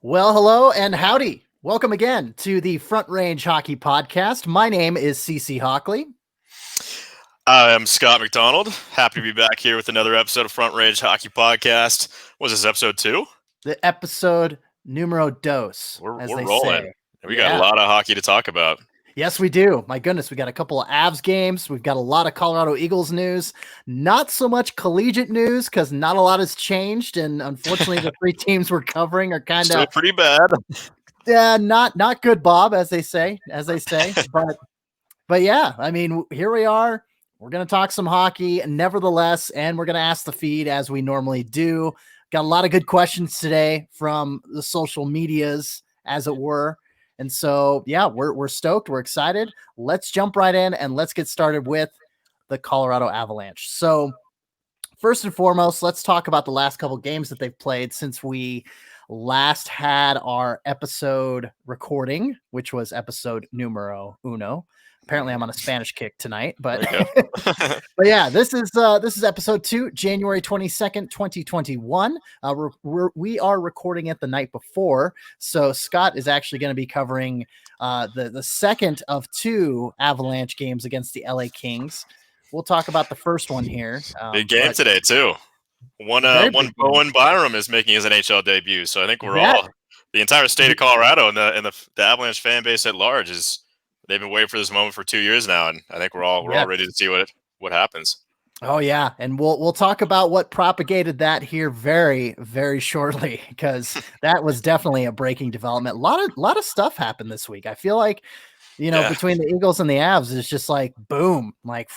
Well, hello and howdy. Welcome again to the Front Range Hockey Podcast. My name is CC Hawkley. I'm Scott McDonald. Happy to be back here with another episode of Front Range Hockey Podcast. Was this episode 2? The episode numero dos, We're as they rolling. say. We got a lot of hockey to talk about. Yes, we do. My goodness, we got a couple of Avs games. We've got a lot of Colorado Eagles news. Not so much collegiate news because not a lot has changed. And unfortunately, the three teams we're covering are kind Still of pretty bad. not good, Bob, as they say. But yeah, I mean, here we are. We're going to talk some hockey nevertheless, and we're going to ask the feed as we normally do. Got a lot of good questions today from the social medias, as it were. And so, yeah, we're stoked. We're excited. Let's jump right in and let's get started with the Colorado Avalanche. So first and foremost, let's talk about the last couple games that they've played since we last had our episode recording, which was episode numero uno. Apparently I'm on a Spanish kick tonight, but but yeah, this is episode 2, January 22nd, 2021. We are recording it the night before. So Scott is actually going to be covering the second of 2 Avalanche games against the LA Kings. We'll talk about the first one here. Big game today too. One Bowen Byram is making his NHL debut. So I think the entire state of Colorado and the Avalanche fan base at large they've been waiting for this moment for 2 years now, and I think we're all ready to see what happens. Oh yeah, and we'll talk about what propagated that here very, very shortly, because that was definitely a breaking development. A lot of stuff happened this week. I feel like, between the Eagles and the Avs, it's just like boom, like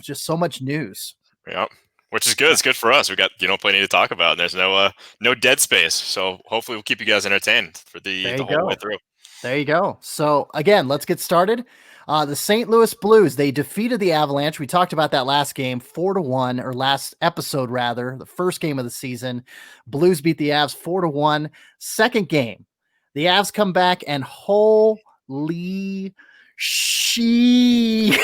just so much news. Yeah, which is good. It's good for us. We got plenty to talk about, and there's no dead space. So hopefully we'll keep you guys entertained for the whole way through. There you go. So again, let's get started. The St. Louis Blues, they defeated the Avalanche. We talked about that last game, 4-1, or last episode rather, the first game of the season. Blues beat the Avs 4-1. Second game, the Avs come back and holy yeah,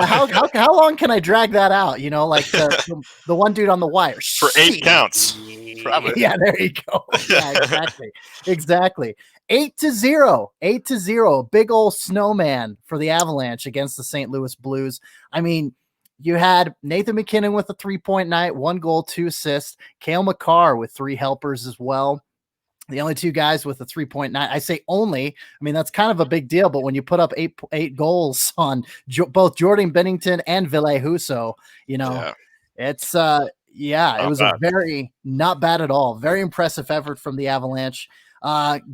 how long can I drag that out? Like the one dude on the wire for 8 counts. Probably. Yeah, there you go. Yeah, exactly. 8-0, big old snowman for the Avalanche against the St. Louis Blues. I mean, you had Nathan MacKinnon with a 3-point night, 1 goal, 2 assists. Cale Makar with 3 helpers as well. The only 2 guys with a 3-point night. I say only. I mean, that's kind of a big deal. But when you put up 8 goals on both Jordan Binnington and Ville Husso, it's it was a very not bad at all. Very impressive effort from the Avalanche.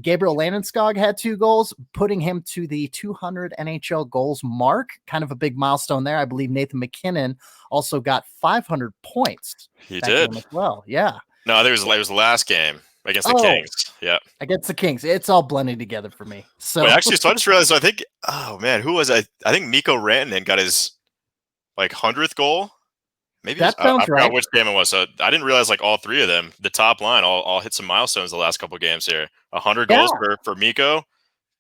Gabriel Landeskog had 2 goals, putting him to the 200 NHL goals mark. Kind of a big milestone there. I believe Nathan MacKinnon also got 500 points. He did as well. Yeah. No, it was the last game against the Kings. Yeah, against the Kings. It's all blending together for me. So actually, so I just realized. I think, who was I? I think Mikko Rantanen got his 100th goal. Maybe that sounds right. I forgot which game it was. So I didn't realize all 3 of them, the top line, all hit some milestones the last couple games here. 100 goals for Mikko,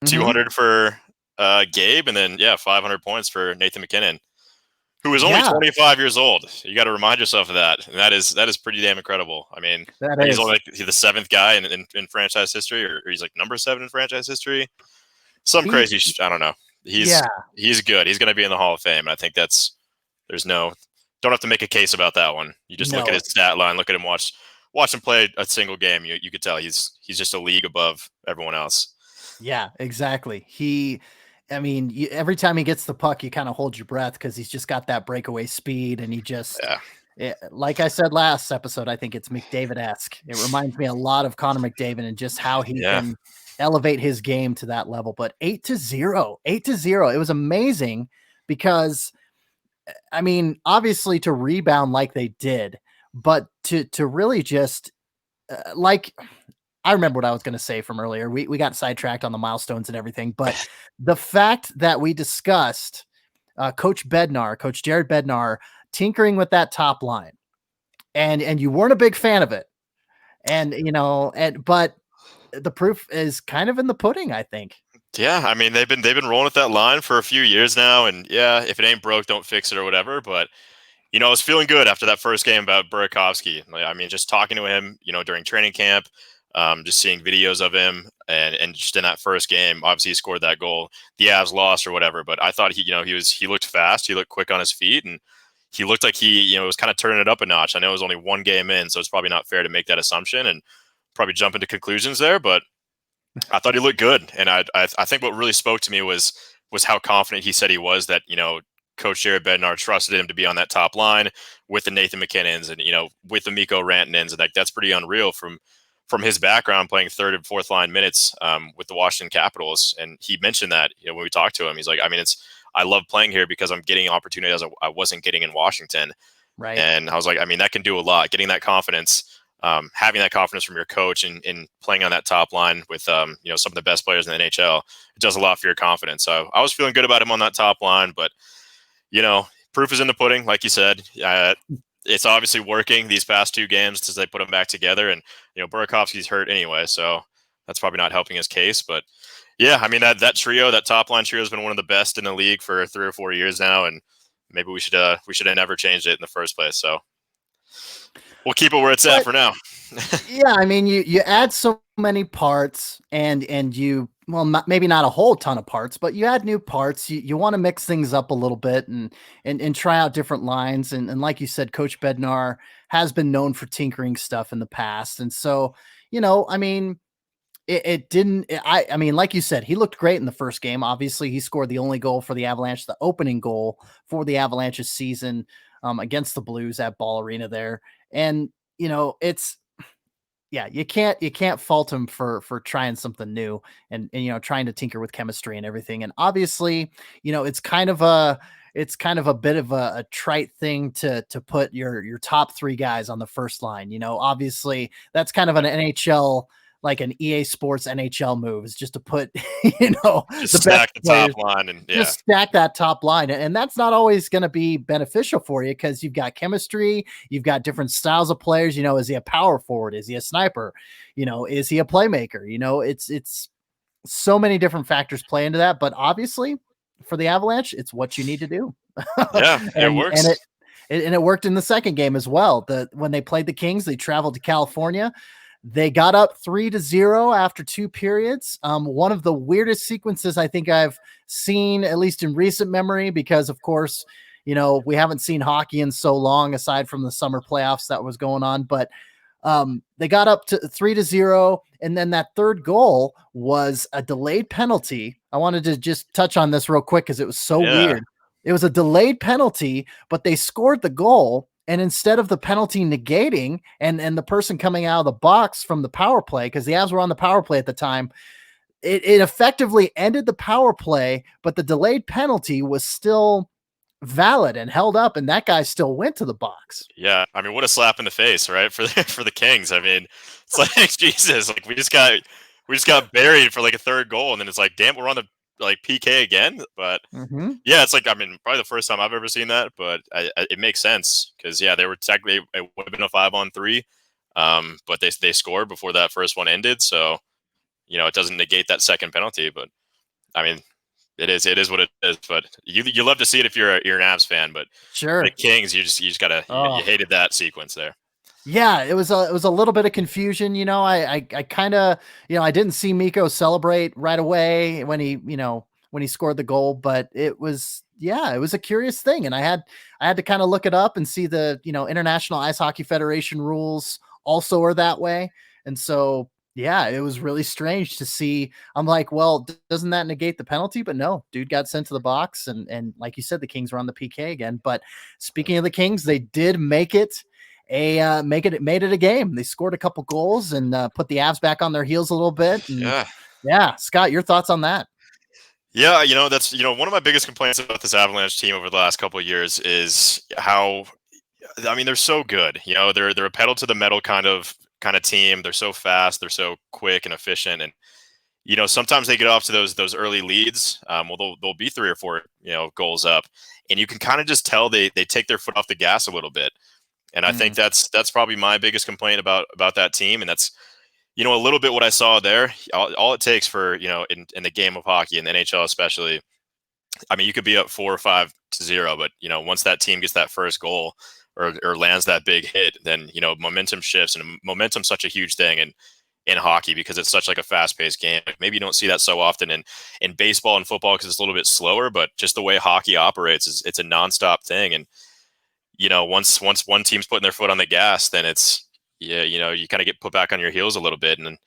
200 for Gabe, and then 500 points for Nathan MacKinnon, who is only 25 years old. You got to remind yourself of that, and that is pretty damn incredible. I mean, he's only the 7th guy in franchise history, or he's number 7 in franchise history. Some crazy, I don't know. He's good. He's going to be in the Hall of Fame. And I think don't have to make a case about that one. You just look at his stat line, look at him, watch him play a single game. You could tell he's just a league above everyone else. Yeah, exactly. Every time he gets the puck, you kind of hold your breath because he's just got that breakaway speed, and he just, like I said last episode, I think it's McDavid-esque. It reminds me a lot of Connor McDavid and just how he can elevate his game to that level. But 8-0, it was amazing because, I mean, obviously to rebound like they did, but to really just I remember what I was going to say from earlier. We got sidetracked on the milestones and everything, but the fact that we discussed Coach Jared Bednar tinkering with that top line, and you weren't a big fan of it, but the proof is kind of in the pudding, I think. Yeah, I mean they've been rolling with that line for a few years now, and if it ain't broke, don't fix it or whatever. But I was feeling good after that first game about Burakovsky. Like, I mean, just talking to him, during training camp, just seeing videos of him, and just in that first game, obviously he scored that goal. The Avs lost or whatever, but I thought he looked fast, he looked quick on his feet, and he looked like he was kind of turning it up a notch. I know it was only one game in, so it's probably not fair to make that assumption and probably jump into conclusions there, but I thought he looked good, and I think what really spoke to me was how confident he said he was that Coach Jared Bednar trusted him to be on that top line with the Nathan McKinnons and with the Mikko Rantanens, and that's pretty unreal from his background playing third and fourth line minutes with the Washington Capitals. And he mentioned that when we talked to him, he's like, I mean, I love playing here because I'm getting opportunities I wasn't getting in Washington. Right. And I was like, I mean, that can do a lot. Getting that confidence, having that confidence from your coach and playing on that top line with some of the best players in the NHL, it does a lot for your confidence. So I was feeling good about him on that top line, but proof is in the pudding, like you said. It's obviously working these past two games as they put them back together, and Burakovsky's hurt anyway, so that's probably not helping his case. But yeah, I mean that trio, that top line trio, has been one of the best in the league for 3 or 4 years now, and maybe we should have never changed it in the first place. So we'll keep it where it's at for now. Yeah, I mean, you add so many parts, and you, well, maybe not a whole ton of parts, but you add new parts. You want to mix things up a little bit and try out different lines. And like you said, Coach Bednar has been known for tinkering stuff in the past. And so, I mean, I mean, like you said, he looked great in the first game. Obviously, he scored the only goal for the Avalanche, the opening goal for the Avalanche's season against the Blues at Ball Arena there. And, yeah, you can't fault him for trying something new and trying to tinker with chemistry and everything. And obviously, it's kind of a bit of a trite thing to put your top 3 guys on the first line. Obviously that's kind of an NHL, like an EA Sports NHL move, is just to put, just stack the top line and just stack that top line. And that's not always going to be beneficial for you because you've got chemistry, you've got different styles of players. Is he a power forward? Is he a sniper? Is he a playmaker? It's so many different factors play into that. But obviously for the Avalanche, it's what you need to do. Yeah, it works. And it worked in the second game as well. When they played the Kings, they traveled to California. They got up 3-0 after 2 periods. One of the weirdest sequences I think I've seen, at least in recent memory, because of course, we haven't seen hockey in so long, aside from the summer playoffs that was going on. But they got up to 3-0, and then that third goal was a delayed penalty. I wanted to just touch on this real quick because it was so weird. It was a delayed penalty, but they scored the goal. And instead of the penalty negating and the person coming out of the box from the power play, because the Avs were on the power play at the time, it effectively ended the power play, but the delayed penalty was still valid and held up, and that guy still went to the box. Yeah, I mean, what a slap in the face, right? For the Kings. I mean, it's like Jesus, like we just got buried for like a third goal, and then it's like, damn, we're on the PK again. But yeah, it's like, I mean, probably the first time I've ever seen that, but it makes sense because they were technically, it would have been a 5-on-3, but they scored before that first one ended, so it doesn't negate that second penalty. But I mean, it is what it is. But you love to see it if you're an Avs fan, but sure, the Kings, you just gotta you hated that sequence there. Yeah, it was a little bit of confusion. I kind of, I didn't see Mikko celebrate right away when he scored the goal, but it was a curious thing. And I had to kind of look it up and see the, International Ice Hockey Federation rules also are that way. And so, yeah, it was really strange to see. I'm like, well, doesn't that negate the penalty? But no, dude got sent to the box. And like you said, the Kings were on the PK again. But speaking of the Kings, they did make it made it a game. They scored a couple goals and put the Avs back on their heels a little bit. And yeah, Scott, your thoughts on that? Yeah, that's one of my biggest complaints about this Avalanche team over the last couple of years is how, I mean, they're so good. They're a pedal to the metal kind of team. They're so fast, they're so quick and efficient, and sometimes they get off to those early leads. Well, they'll be 3 or 4 goals up, and you can kind of just tell they take their foot off the gas a little bit. And I think that's probably my biggest complaint about that team. And that's, a little bit what I saw there. All it takes for, in the game of hockey, in the NHL especially, I mean, you could be up 4 or 5-0, but once that team gets that first goal or lands that big hit, then momentum shifts, and momentum's such a huge thing in hockey because it's such like a fast-paced game. Maybe you don't see that so often in baseball and football because it's a little bit slower, but just the way hockey operates is it's a nonstop thing. And once one team's putting their foot on the gas, then it's you kind of get put back on your heels a little bit, and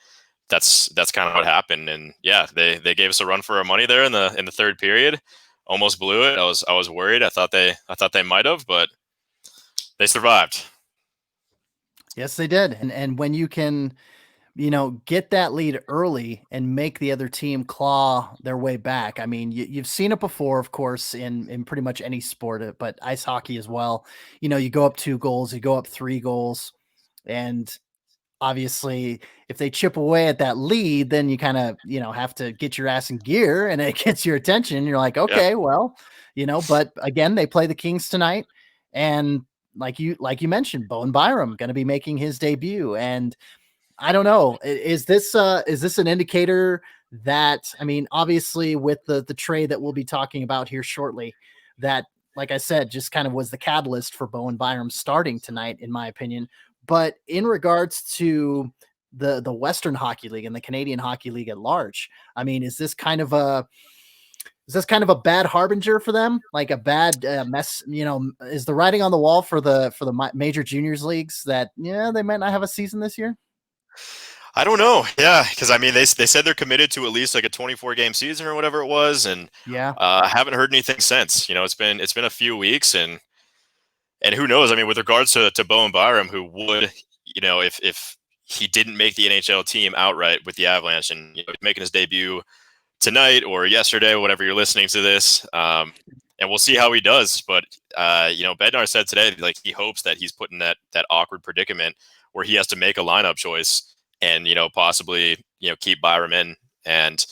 that's kind of what happened. And yeah, they gave us a run for our money there in the third period. Almost blew it. I was worried. I thought they might have, but they survived. Yes, they did. And when you can, get that lead early and make the other team claw their way back. I mean, you've seen it before, of course, in pretty much any sport, but ice hockey as well. You go up 2 goals, you go up 3 goals, and obviously if they chip away at that lead, then you kind of, have to get your ass in gear, and it gets your attention. You're like, okay, well, but again, they play the Kings tonight. And like you mentioned, Bowen Byram going to be making his debut. And I don't know, is this an indicator that, I mean, obviously with the trade that we'll be talking about here shortly, that, like I said, just kind of was the catalyst for Bowen Byram starting tonight, in my opinion. But in regards to the Western Hockey League and the Canadian Hockey League at large, I mean, is this kind of a bad harbinger for them? Like a bad mess, is the writing on the wall for the major juniors leagues that, they might not have a season this year? I don't know. Yeah, because I mean, they said they're committed to at least like a 24-game season or whatever it was, and Yeah. I haven't heard anything since. It's been a few weeks, and who knows? I mean, with regards to Bowen Byram, who would, if he didn't make the NHL team outright with the Avalanche, and making his debut tonight or yesterday, whenever you're listening to this, and we'll see how he does. But Bednar said today, like, he hopes that he's put in that awkward predicament where he has to make a lineup choice and possibly keep Byram in, and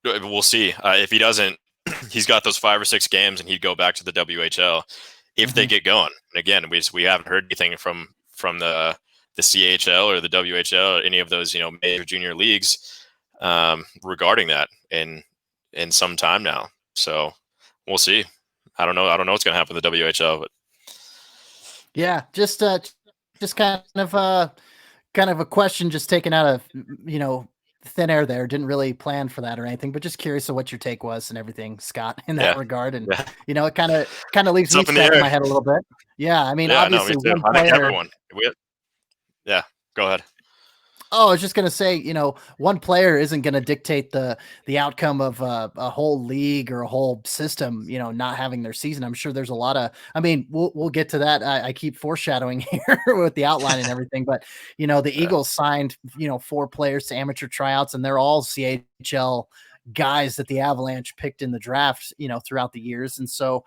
we'll see. If he doesn't, he's got those 5 or 6 games, and he'd go back to the WHL if they get going. And again, we haven't heard anything from the CHL or the WHL or any of those major junior leagues regarding that in some time now. So we'll see. I don't know what's going to happen in the WHL, but yeah, just kind of a question just taken out of thin air there. Didn't really plan for that or anything, but just curious of what your take was and everything, Scott, in that regard. And it kind of leaves me scratching my head a little bit. Yeah, I mean, obviously one player, I think everyone. Yeah, go ahead. Oh, I was just going to say, one player isn't going to dictate the outcome of a whole league or a whole system, not having their season. I'm sure there's a lot of, I mean, we'll get to that. I keep foreshadowing here with the outline and everything, but the Eagles signed, 4 players to amateur tryouts, and they're all CHL guys that the Avalanche picked in the draft, throughout the years. And so,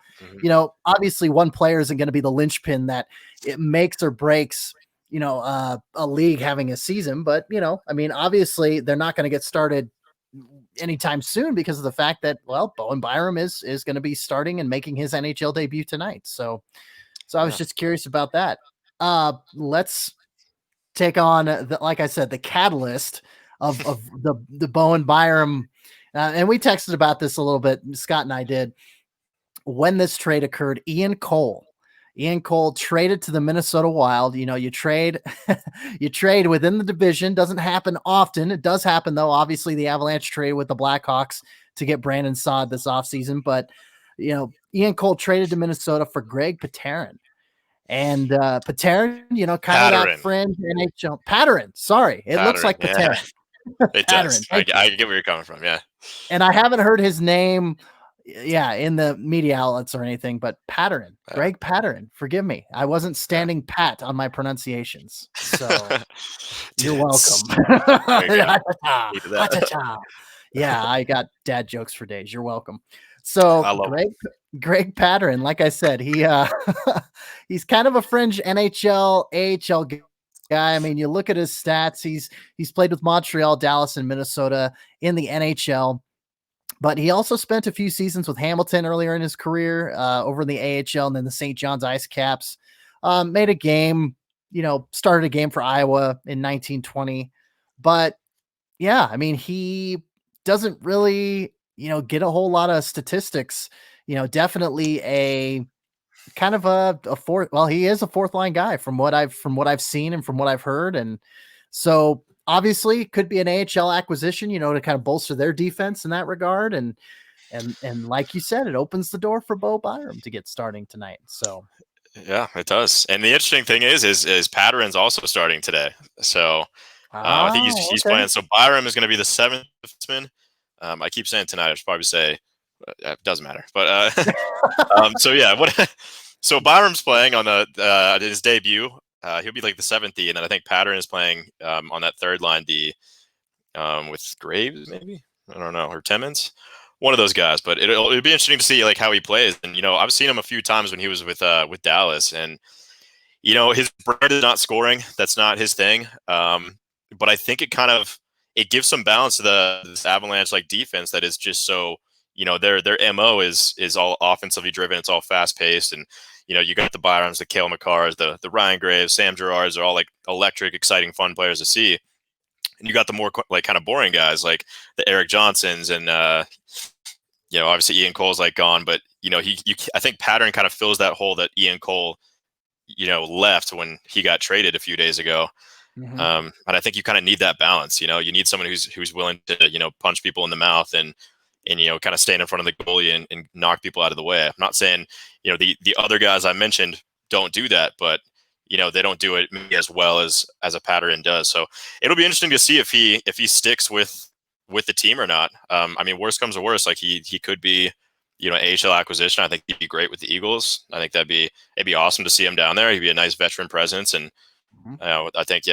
obviously one player isn't going to be the linchpin that it makes or breaks a league having a season. But, I mean, obviously they're not going to get started anytime soon because of the fact that, well, Bowen Byram is going to be starting and making his NHL debut tonight. So I was just curious about that. Let's take on, like I said, the catalyst of the Bowen Byram. And we texted about this a little bit, Scott and I did, when this trade occurred. Ian Cole traded to the Minnesota Wild. You trade within the division. Doesn't happen often. It does happen, though. Obviously, the Avalanche trade with the Blackhawks to get Brandon Saad this offseason. But, Ian Cole traded to Minnesota for Greg Pateryn. And Pateryn, kind of that fringe NHL. Pateryn, sorry. It looks like Pateryn. It does. I get where you're coming from, yeah. And I haven't heard his name in the media outlets or anything, but Pateryn, Greg Pateryn, forgive me. I wasn't standing pat on my pronunciations. So you're welcome. Yeah, I got dad jokes for days. You're welcome. So Greg Pateryn, like I said, he's kind of a fringe NHL, AHL guy. I mean, you look at his stats, he's played with Montreal, Dallas, and Minnesota in the NHL. But he also spent a few seasons with Hamilton earlier in his career, over in the AHL, and then the St. John's Ice Caps. Made a game, started a game for Iowa in 1920. But yeah, I mean, he doesn't really, get a whole lot of statistics. Definitely a kind of a fourth. Well, he is a fourth line guy from what I've seen and from what I've heard, and so obviously could be an AHL acquisition, to kind of bolster their defense in that regard, and like you said, it opens the door for Bowen Byram to get starting tonight. So yeah, it does. And the interesting thing is Patterson's also starting today. So I think he's okay. playing. So Byram is going to be the seventh defenseman. I keep saying tonight. I should probably say it doesn't matter. But so yeah, so Byram's playing on his debut. He'll be like the seventh D, and then I think Patterson is playing on that third line D with Graves, maybe, I don't know, or Timmins, one of those guys. But it'll be interesting to see like how he plays. And I've seen him a few times when he was with Dallas, and his brand is not scoring. That's not his thing. But I think it gives some balance to this Avalanche like defense that is just so, their MO is all offensively driven. It's all fast paced. And, you got the Byrams, the Cale Makars, the Ryan Graves, Sam Girards are all like electric, exciting, fun players to see. And you got the more like kind of boring guys like the Eric Johnsons and, obviously Ian Cole's like gone, but I think Patterson kind of fills that hole that Ian Cole, left when he got traded a few days ago. Mm-hmm. And I think you kind of need that balance. You need someone who's willing to, punch people in the mouth and kind of stand in front of the goalie and knock people out of the way. I'm not saying, the other guys I mentioned don't do that, but they don't do it as well as a Patterson does. So it'll be interesting to see if he sticks with the team or not. I mean, worst comes to worst, like he could be, AHL acquisition. I think he'd be great with the Eagles. I think it'd be awesome to see him down there. He'd be a nice veteran presence, and I think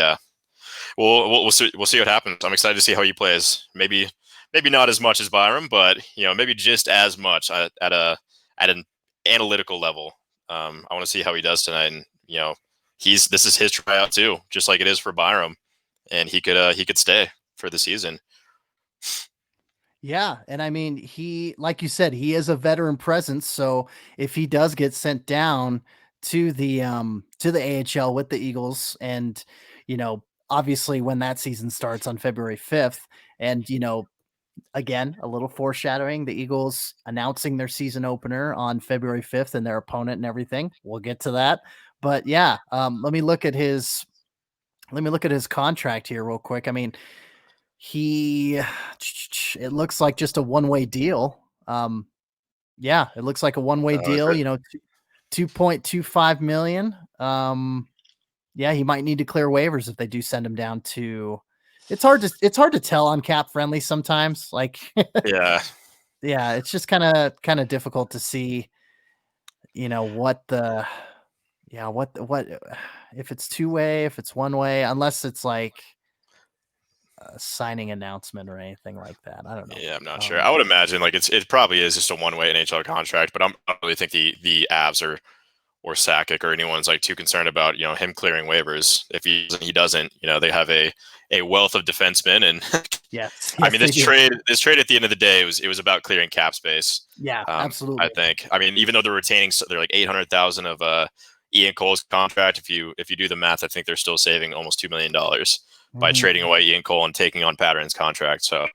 we'll see what happens. I'm excited to see how he plays. Maybe not as much as Byram, but maybe just as much at an analytical level. I want to see how he does tonight, and this is his tryout too, just like it is for Byram, and he could stay for the season. Yeah, and I mean, he, like you said, he is a veteran presence. So if he does get sent down to the AHL with the Eagles, and obviously when that season starts on February 5th, and again, a little foreshadowing, the Eagles announcing their season opener on February 5th and their opponent and everything. We'll get to that. But yeah, let me look at his contract here real quick. I mean, it looks like just a one-way deal. Yeah, it looks like a one-way deal, $2.25 million. Yeah, he might need to clear waivers if they do send him down to. It's hard to tell on Cap Friendly sometimes. Like, yeah, it's just kind of difficult to see, what if it's two-way, if it's one-way, unless it's like a signing announcement or anything like that. I don't know. Yeah, I'm not sure. I would imagine like it probably is just a one-way NHL contract, but I don't really think the Avs or Sakic or anyone's like too concerned about him clearing waivers. If he doesn't, they have a wealth of defensemen, and yes, I mean this trade at the end of the day it was about clearing cap space. Yeah, absolutely. I think. I mean, even though they're retaining, they're like $800,000 of Ian Cole's contract. If you do the math, I think they're still saving almost $2 million by trading away Ian Cole and taking on Patterson's contract. So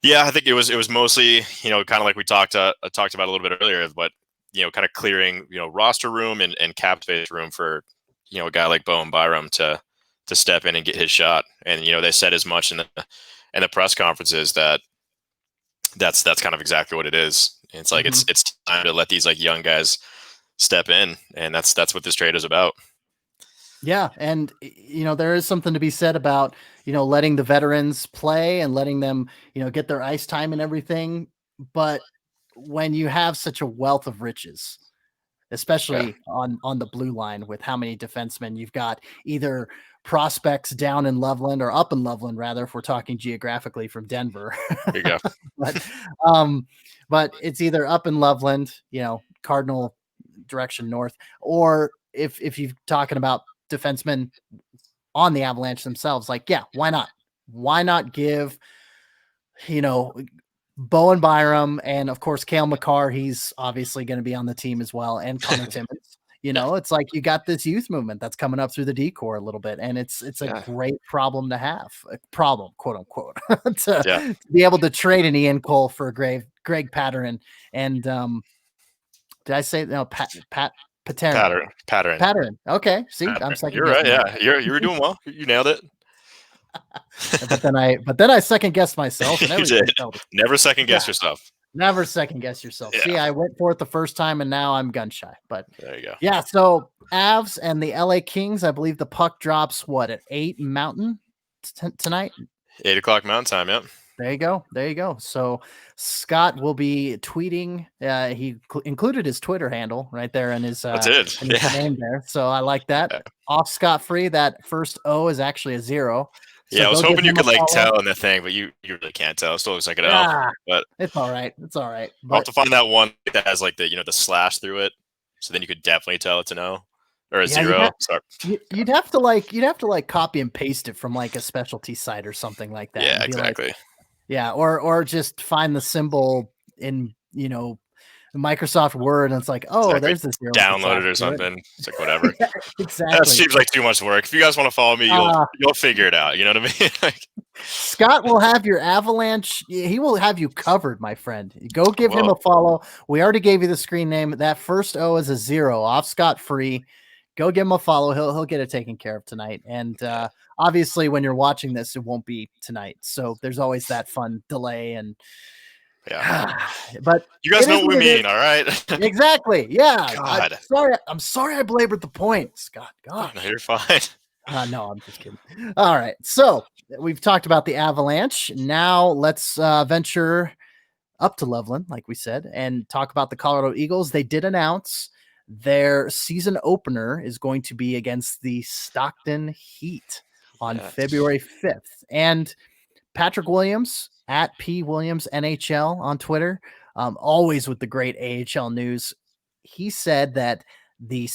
yeah, I think it was mostly kind of like we talked about a little bit earlier, but kind of clearing roster room and cap space room for a guy like Bowen Byram to step in and get his shot. And they said as much in the press conferences that's kind of exactly what it is. And it's like it's time to let these like young guys step in, and that's what this trade is about. Yeah, and there is something to be said about letting the veterans play and letting them get their ice time and everything. But when you have such a wealth of riches, especially on the blue line with how many defensemen you've got, either prospects down in Loveland or up in Loveland, rather, if we're talking geographically from Denver. There you go. but it's either up in Loveland, Cardinal direction north, or if you're talking about defensemen on the Avalanche themselves, like, yeah, why not? Why not give, Bowen Byram and of course Cale Makar, he's obviously going to be on the team as well, and Connor Timmins. It's like you got this youth movement that's coming up through the decor a little bit, and it's a great problem to have, a problem, quote unquote, to be able to trade an Ian Cole for Greg Patterson. And did I say no? Patterson. Okay, see, Patterson. I'm second. You're right. Yeah, you were doing well. You nailed it. but then I second guessed myself. And You did. Never second guess yourself. Never second guess yourself. See, I went for it the first time, and now I'm gun shy. But there you go. Yeah, so Avs and the LA Kings. I believe the puck drops at 8 Mountain tonight. 8 o'clock Mountain Time. Yep. There you go. So Scott will be tweeting. He included his Twitter handle right there in his, his name there. So I like that. Yeah. Off scot-free. That first O is actually a 0. So I was hoping you could tell in the thing, but you really can't tell. It still looks like an L. But it's all right. It's all right. I'll have to find that one that has the the slash through it. So then you could definitely tell it's an O or a 0. You'd have to copy and paste it from a specialty site or something like that. Yeah, exactly. Or just find the symbol in Microsoft Word, and it's like, there's this 0. Download it or something. It's like whatever. Exactly. That seems like too much work. If you guys want to follow me, you'll figure it out. You know what I mean? Scott will have your Avalanche. He will have you covered, my friend. Go give him a follow. We already gave you the screen name. That first O is a 0, off scot-free. Go give him a follow. He'll get it taken care of tonight. And obviously, when you're watching this, it won't be tonight. So there's always that fun delay and. Yeah, but you guys know what we mean, all right? Exactly. Yeah. I'm sorry I belabored the point, Scott. God, no, you're fine. No, I'm just kidding. All right. So we've talked about the Avalanche. Now let's venture up to Loveland, like we said, and talk about the Colorado Eagles. They did announce their season opener is going to be against the Stockton Heat on February 5th. And Patrick Williams at P Williams NHL on Twitter, always with the great AHL news. He said that the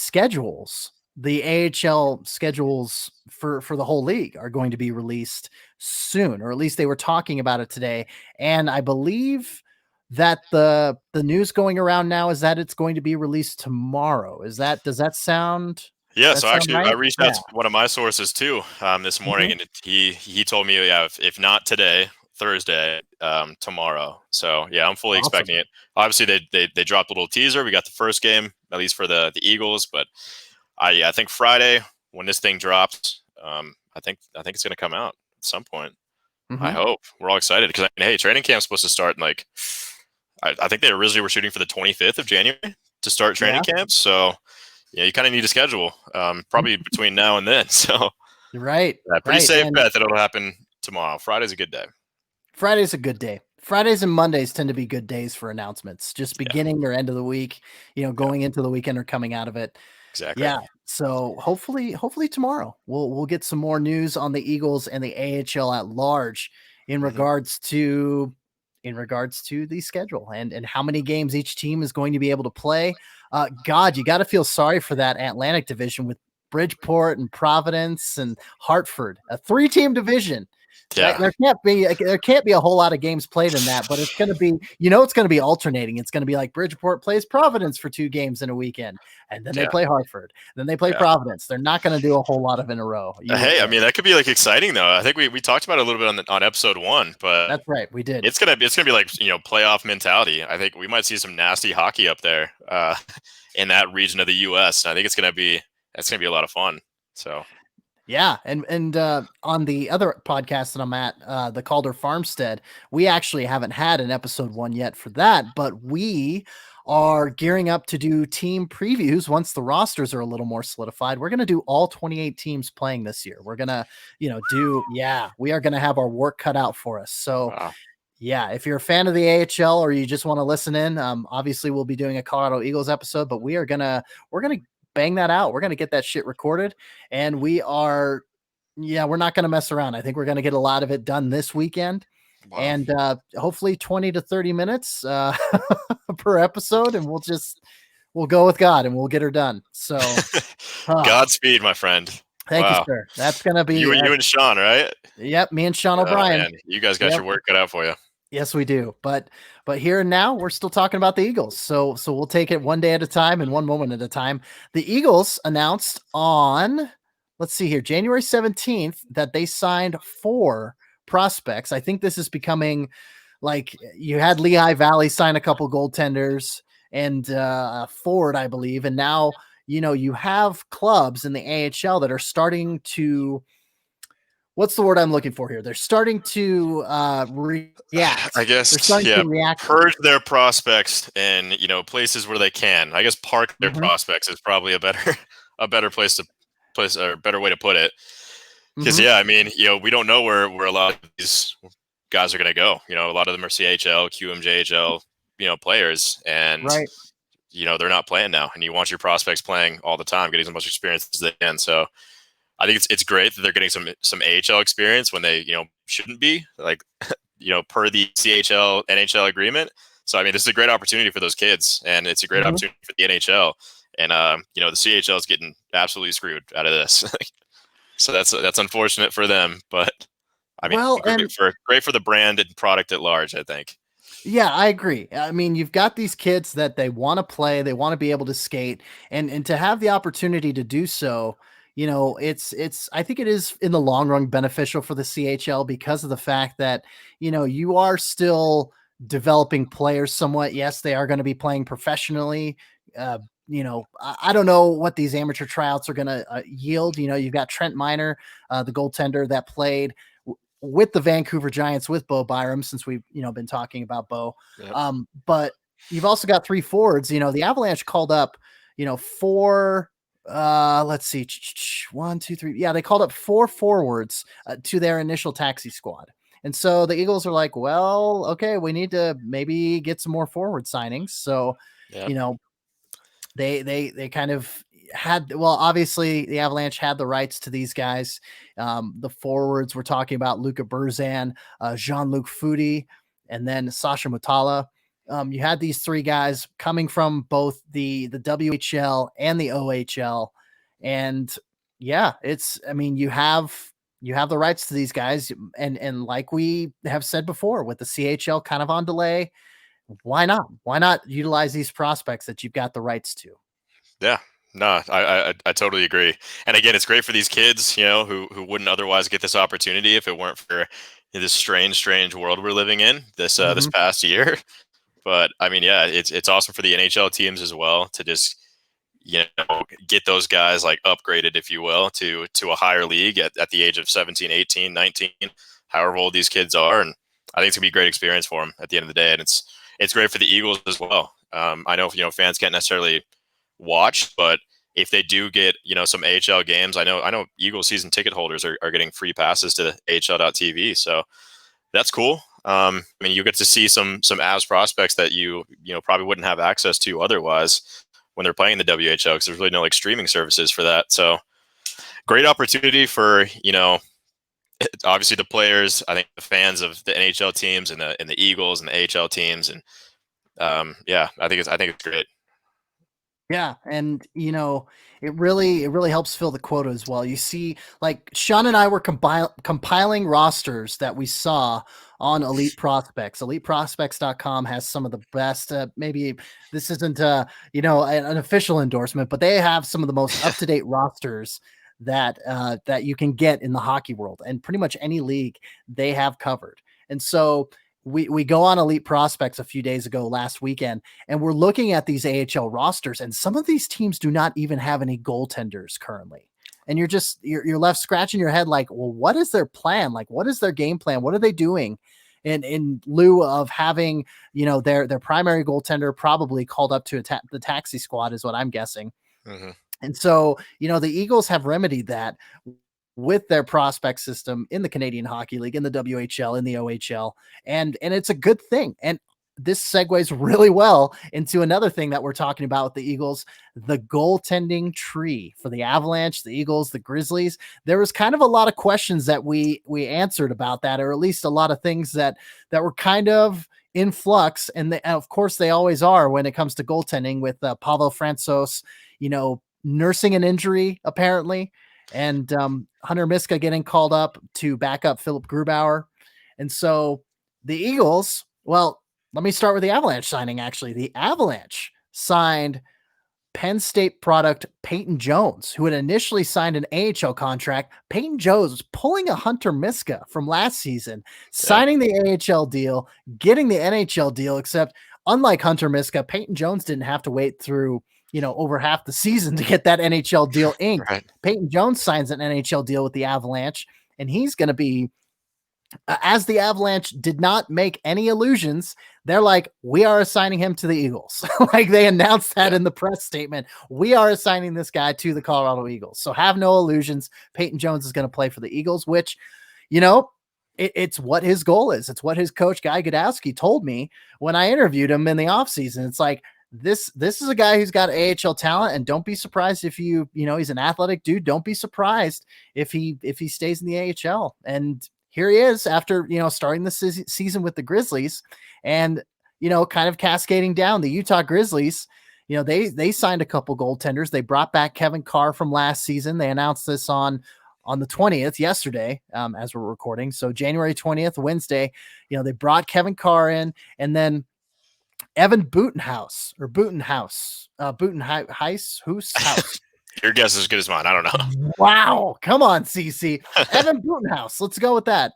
AHL schedules for the whole league are going to be released soon, or at least they were talking about it today. And I believe that the news going around now is that it's going to be released tomorrow. Does that sound? Yeah, so actually right? I reached out to one of my sources too this morning, and he told me, if not today, Thursday, tomorrow. So yeah, I'm fully expecting it. Obviously, they dropped a little teaser. We got the first game, at least for the Eagles, but I think Friday when this thing drops, I think it's going to come out at some point. I hope. We're all excited because training camp's supposed to start in I think they originally were shooting for the 25th of January to start training camp. So you kind of need a schedule, probably between now and then. So right, pretty safe bet that it'll happen tomorrow. Friday's a good day. Friday's a good day. Fridays and Mondays tend to be good days for announcements, just beginning or end of the week, going into the weekend or coming out of it. Exactly. Yeah. So hopefully tomorrow we'll get some more news on the Eagles and the AHL at large in regards to the schedule and how many games each team is going to be able to play. God, you got to feel sorry for that Atlantic division with Bridgeport and Providence and Hartford, a 3-team division. Yeah. There can't be a whole lot of games played in that, but it's going to be, it's going to be alternating. It's going to be like Bridgeport plays Providence for 2 games in a weekend, and then they play Hartford, then they play Providence. They're not going to do a whole lot of in a row. I mean, that could be exciting though. I think we talked about it a little bit on episode 1, but that's right, we did. It's gonna be playoff mentality. I think we might see some nasty hockey up there in that region of the U.S. I think it's gonna be a lot of fun. So. Yeah, and on the other podcast that I'm at, the Calder Farmstead, we actually haven't had an episode 1 yet for that, but we are gearing up to do team previews once the rosters are a little more solidified. We're going to do all 28 teams playing this year. We're going to, we are going to have our work cut out for us. So, yeah, if you're a fan of the AHL or you just want to listen in, obviously we'll be doing a Colorado Eagles episode, but we're going to bang that out. We're going to get that shit recorded, and we're not going to mess around. I think we're going to get a lot of it done this weekend. Wow. And hopefully 20 to 30 minutes per episode, and we'll go with God and we'll get her done. So Godspeed, my friend. Thank you, sir. That's going to be you and Sean, right? Yep. Me and Sean O'Brien. Man. You guys got your work cut out for you. Yes, we do. But here and now, we're still talking about the Eagles. So we'll take it one day at a time and one moment at a time. The Eagles announced on, let's see here, January 17th that they signed 4 prospects. I think this is becoming like you had Lehigh Valley sign a couple goaltenders and Ford, I believe, and now you have clubs in the AHL that are starting to, what's the word I'm looking for here? They're starting to I react. They're guess, starting yeah, to react. purge their prospects in places where they can. I guess park their Mhm, prospects is probably a better a better place or a better way to put it. Because mhm, yeah, I mean, we don't know where a lot of these guys are going to go. A lot of them are CHL, QMJHL, players, and right. they're not playing now. And you want your prospects playing all the time, getting as much experience as they can. So I think it's great that they're getting some AHL experience when they shouldn't be, like per the CHL NHL agreement. So I mean, this is a great opportunity for those kids, and it's a great Mhm. opportunity for the NHL. And the CHL is getting absolutely screwed out of this. So that's unfortunate for them, but I mean, Well, and great for the brand and product at large, I think. yeah, I agree. I mean, you've got these kids that they want to play, they want to be able to skate, and to have the opportunity to do so, it's I think it is in the long run beneficial for the CHL because of the fact that, you are still developing players somewhat. Yes, they are going to be playing professionally. I don't know what these amateur tryouts are going to yield. You've got Trent Miner, the goaltender that played with the Vancouver Giants with Bo Byram, since we've been talking about Bo. Yep. But you've also got 3 forwards. The Avalanche called up 4, let's see, 1, 2, 3. Yeah, they called up 4 forwards to their initial taxi squad. And so the Eagles are like, well, okay, we need to maybe get some more forward signings. So, Yep. you know, they kind of had, well, obviously the Avalanche had the rights to these guys. The forwards we're talking about Luca Burzan, Jean-Luc Foudy, and then Sasha Mutala. You had these 3 guys coming from both the WHL and the OHL, and yeah, it's, I mean, you have the rights to these guys, and like we have said before, with the CHL kind of on delay, why not? Why not utilize these prospects that you've got the rights to? Yeah. No, I totally agree. And again, it's great for these kids, who wouldn't otherwise get this opportunity if it weren't for this strange world we're living in this Mhm. past year. But I mean, yeah, it's awesome for the NHL teams as well to just get those guys like upgraded, if you will, to a higher league at the age of 17, 18, 19, however old these kids are. And I think it's gonna be a great experience for them at the end of the day. And it's great for the Eagles as well. I know fans can't necessarily watch, but if they do get some AHL games, I know Eagles season ticket holders are getting free passes to AHL.TV. So that's cool. I mean, you get to see some Avs prospects that you probably wouldn't have access to otherwise when they're playing the WHL, because there's really no like streaming services for that. So great opportunity for obviously the players. I think the fans of the NHL teams and the Eagles and the AHL teams, and yeah, I think it's great. Yeah, and it really helps fill the quota as well. You see, like Sean and I were compiling rosters that we saw on Elite Prospects. EliteProspects.com has some of the best. Maybe this isn't an official endorsement, but they have some of the most up to date rosters that you can get in the hockey world, and pretty much any league they have covered. And so we go on Elite Prospects a few days ago last weekend, and we're looking at these AHL rosters, and some of these teams do not even have any goaltenders currently. And you're left scratching your head like, well, what is their plan? Like, what is their game plan? What are they doing in lieu of having, their primary goaltender probably called up to the taxi squad, is what I'm guessing. Hmm. And so, the Eagles have remedied that with their prospect system in the Canadian Hockey League, in the WHL, in the OHL, and it's a good thing. And this segues really well into another thing that we're talking about with the Eagles, the goaltending tree for the Avalanche, the Eagles, the Grizzlies. There was kind of a lot of questions that we answered about that, or at least a lot of things that were kind of in flux, and of course they always are when it comes to goaltending, with Pavel Francouz, nursing an injury apparently, and Hunter Miska getting called up to back up Philip Grubauer. And so the Eagles, well, let me start with the Avalanche signing, actually. The Avalanche signed Penn State product Peyton Jones, who had initially signed an AHL contract. Peyton Jones pulling a Hunter Miska from last season, signing the AHL deal, getting the NHL deal, except unlike Hunter Miska, Peyton Jones didn't have to wait through, over half the season to get that NHL deal inked. Right. Peyton Jones signs an NHL deal with the Avalanche, and he's going to be, as the Avalanche did not make any illusions, they're like, we are assigning him to the Eagles. Like they announced that in the press statement. We are assigning this guy to the Colorado Eagles. So have no illusions. Peyton Jones is going to play for the Eagles, which, it's what his goal is. It's what his coach, Guy Godowski, told me when I interviewed him in the offseason. It's like, this is a guy who's got AHL talent, and don't be surprised if he's an athletic dude. Don't be surprised if he stays in the AHL. And here he is after, starting the season with the Grizzlies and, kind of cascading down. The Utah Grizzlies, they signed a couple goaltenders. They brought back Kevin Carr from last season. They announced this on the 20th, yesterday, as we're recording. So January 20th, Wednesday, they brought Kevin Carr in, and then Evan Butenhouse. Your guess is as good as mine. I don't know. Wow. Come on, CC. Evan Butenhouse. Let's go with that.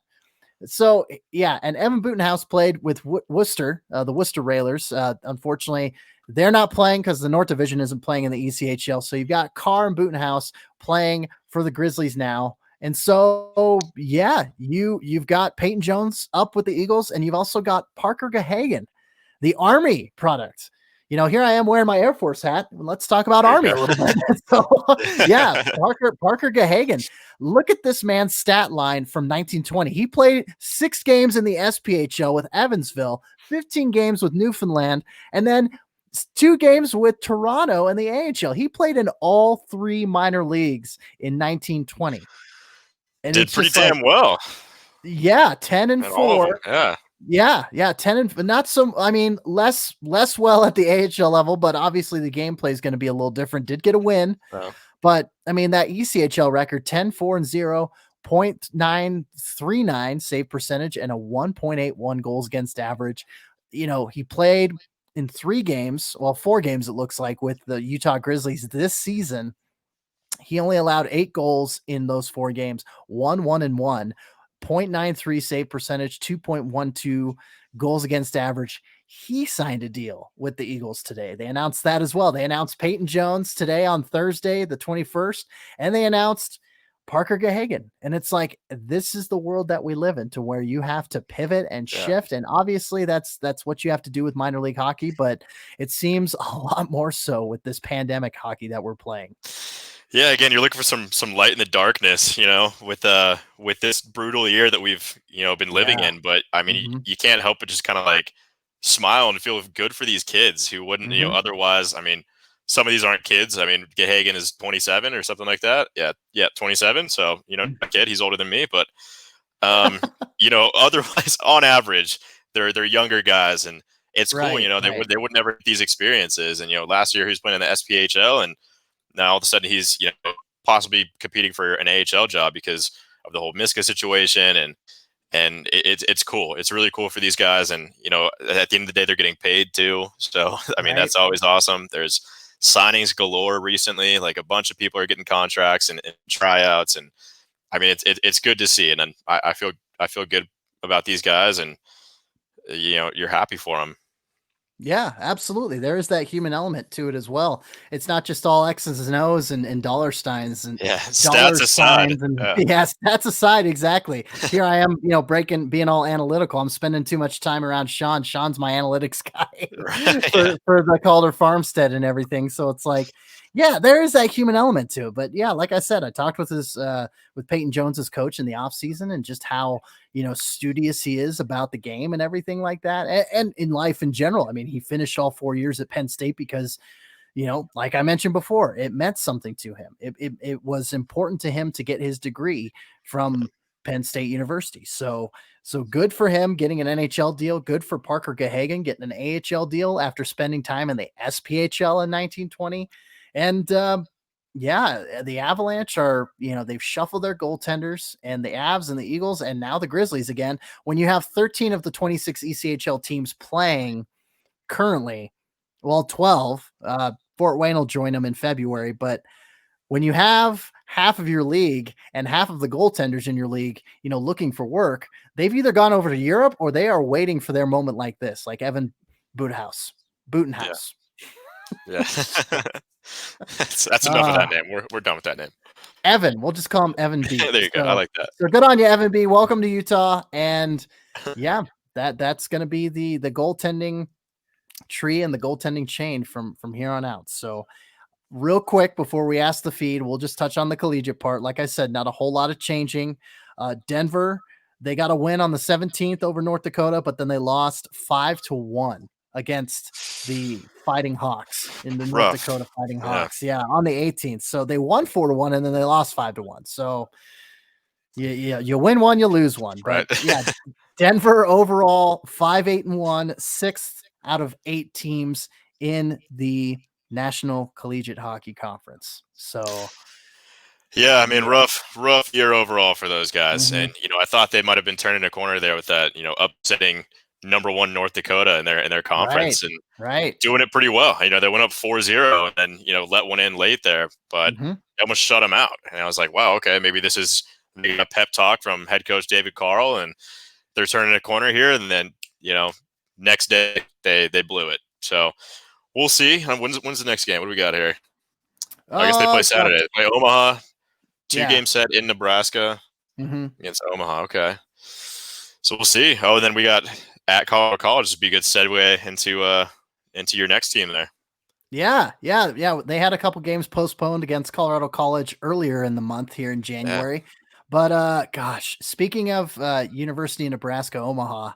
So, yeah, and Evan Butenhouse played with Worcester, the Worcester Railers. Unfortunately, they're not playing because the North Division isn't playing in the ECHL. So you've got Carr and Butenhouse playing for the Grizzlies now. And so, yeah, you've got Peyton Jones up with the Eagles, and you've also got Parker Gahagen, the Army product. Here I am wearing my Air Force hat. Let's talk about Army a little bit. So, yeah, Parker Gahagen. Look at this man's stat line from 1920. He played 6 games in the SPHL with Evansville, 15 games with Newfoundland, and then 2 games with Toronto in the AHL. He played in all 3 minor leagues in 1920. And did pretty damn well. Yeah, 10-4. Yeah. Yeah, 10 and not so. I mean, less well at the AHL level, but obviously the gameplay is going to be a little different. Did get a win, but I mean that ECHL record 10-4-0, 0.939 save percentage, and a 1.81 goals against average. He played in 3 games, 4 games it looks like, with the Utah Grizzlies this season. He only allowed 8 goals in those 4 games, 1-1-1. 0.93 save percentage, 2.12 goals against average. He signed a deal with the Eagles today. They announced that as well. They announced Peyton Jones today on Thursday, the 21st, and they announced Parker Gahagen. And it's like, this is the world that we live in, to where you have to pivot and shift. And obviously that's what you have to do with minor league hockey, but it seems a lot more so with this pandemic hockey that we're playing. Yeah, again, you're looking for some light in the darkness, with this brutal year that we've, been living in. But I mean, you can't help but just kind of like smile and feel good for these kids who wouldn't, otherwise. I mean, some of these aren't kids. I mean, Gahagen is 27 or something like that. Yeah, 27. So, a kid, he's older than me, but otherwise, on average, they're younger guys, and it's cool. They would never get these experiences. And last year he was playing in the SPHL, and now all of a sudden he's possibly competing for an AHL job because of the whole Miska situation, and it's cool. It's really cool for these guys, and at the end of the day they're getting paid too. So I mean that's always awesome. There's signings galore recently. Like a bunch of people are getting contracts and tryouts, and I mean it's good to see. And then I feel good about these guys, and you're happy for them. Yeah, absolutely. There is that human element to it as well. It's not just all X's and O's and dollar signs and stats aside. Stats aside. Exactly. Here I am, being all analytical. I'm spending too much time around Sean. Sean's my analytics guy for the Calder Farmstead and everything. So it's like, yeah, there is that human element to it. But yeah, like I said, I talked with with Peyton Jones's coach in the offseason, and just how, studious he is about the game and everything like that. And in life in general. I mean, he finished all 4 years at Penn State because, like I mentioned before, it meant something to him. It was important to him to get his degree from Penn State University. So good for him getting an NHL deal. Good for Parker Gahagen getting an AHL deal after spending time in the SPHL in 1920. And Yeah, the Avalanche are, they've shuffled their goaltenders, and the Avs and the Eagles and now the Grizzlies again. When you have 13 of the 26 ECHL teams playing currently, well, 12, Fort Wayne will join them in February, but when you have half of your league and half of the goaltenders in your league, looking for work, they've either gone over to Europe or they are waiting for their moment like this, like Evan Butenhouse. Butenhouse. Yeah. That's enough of that name. We're done with that name. Evan. We'll just call him Evan B. There you go. I like that. So good on you, Evan B. Welcome to Utah. And yeah, that's going to be the goaltending tree and the goaltending chain from here on out. So real quick before we ask the feed, we'll just touch on the collegiate part. Like I said, not a whole lot of changing. Denver, they got a win on the 17th over North Dakota, but then they lost 5-1 against the Fighting Hawks in the North Dakota Fighting Hawks. Yeah, on the 18th. So they won 4-1 and then they lost 5-1. So you win one, you lose one. But yeah, Denver overall 5-8-1, 6th out of 8 teams in the National Collegiate Hockey Conference. So yeah, I mean, rough year overall for those guys. And I thought they might have been turning a corner there with that, upsetting number 1 North Dakota in their conference and doing it pretty well. They went up 4-0 and then, let one in late there, but almost shut them out. And I was like, wow, okay, maybe this is a pep talk from head coach David Carl and they're turning a corner here. And then, next day they blew it. So we'll see. When's the next game? What do we got here? I guess they play Saturday. They play Omaha. 2-game set in Nebraska against Omaha. Okay. So we'll see. Oh, and then we got at Colorado College. This would be a good segue into your next team there. Yeah. They had a couple games postponed against Colorado College earlier in the month here in January. Yeah. But gosh, speaking of University of Nebraska, Omaha,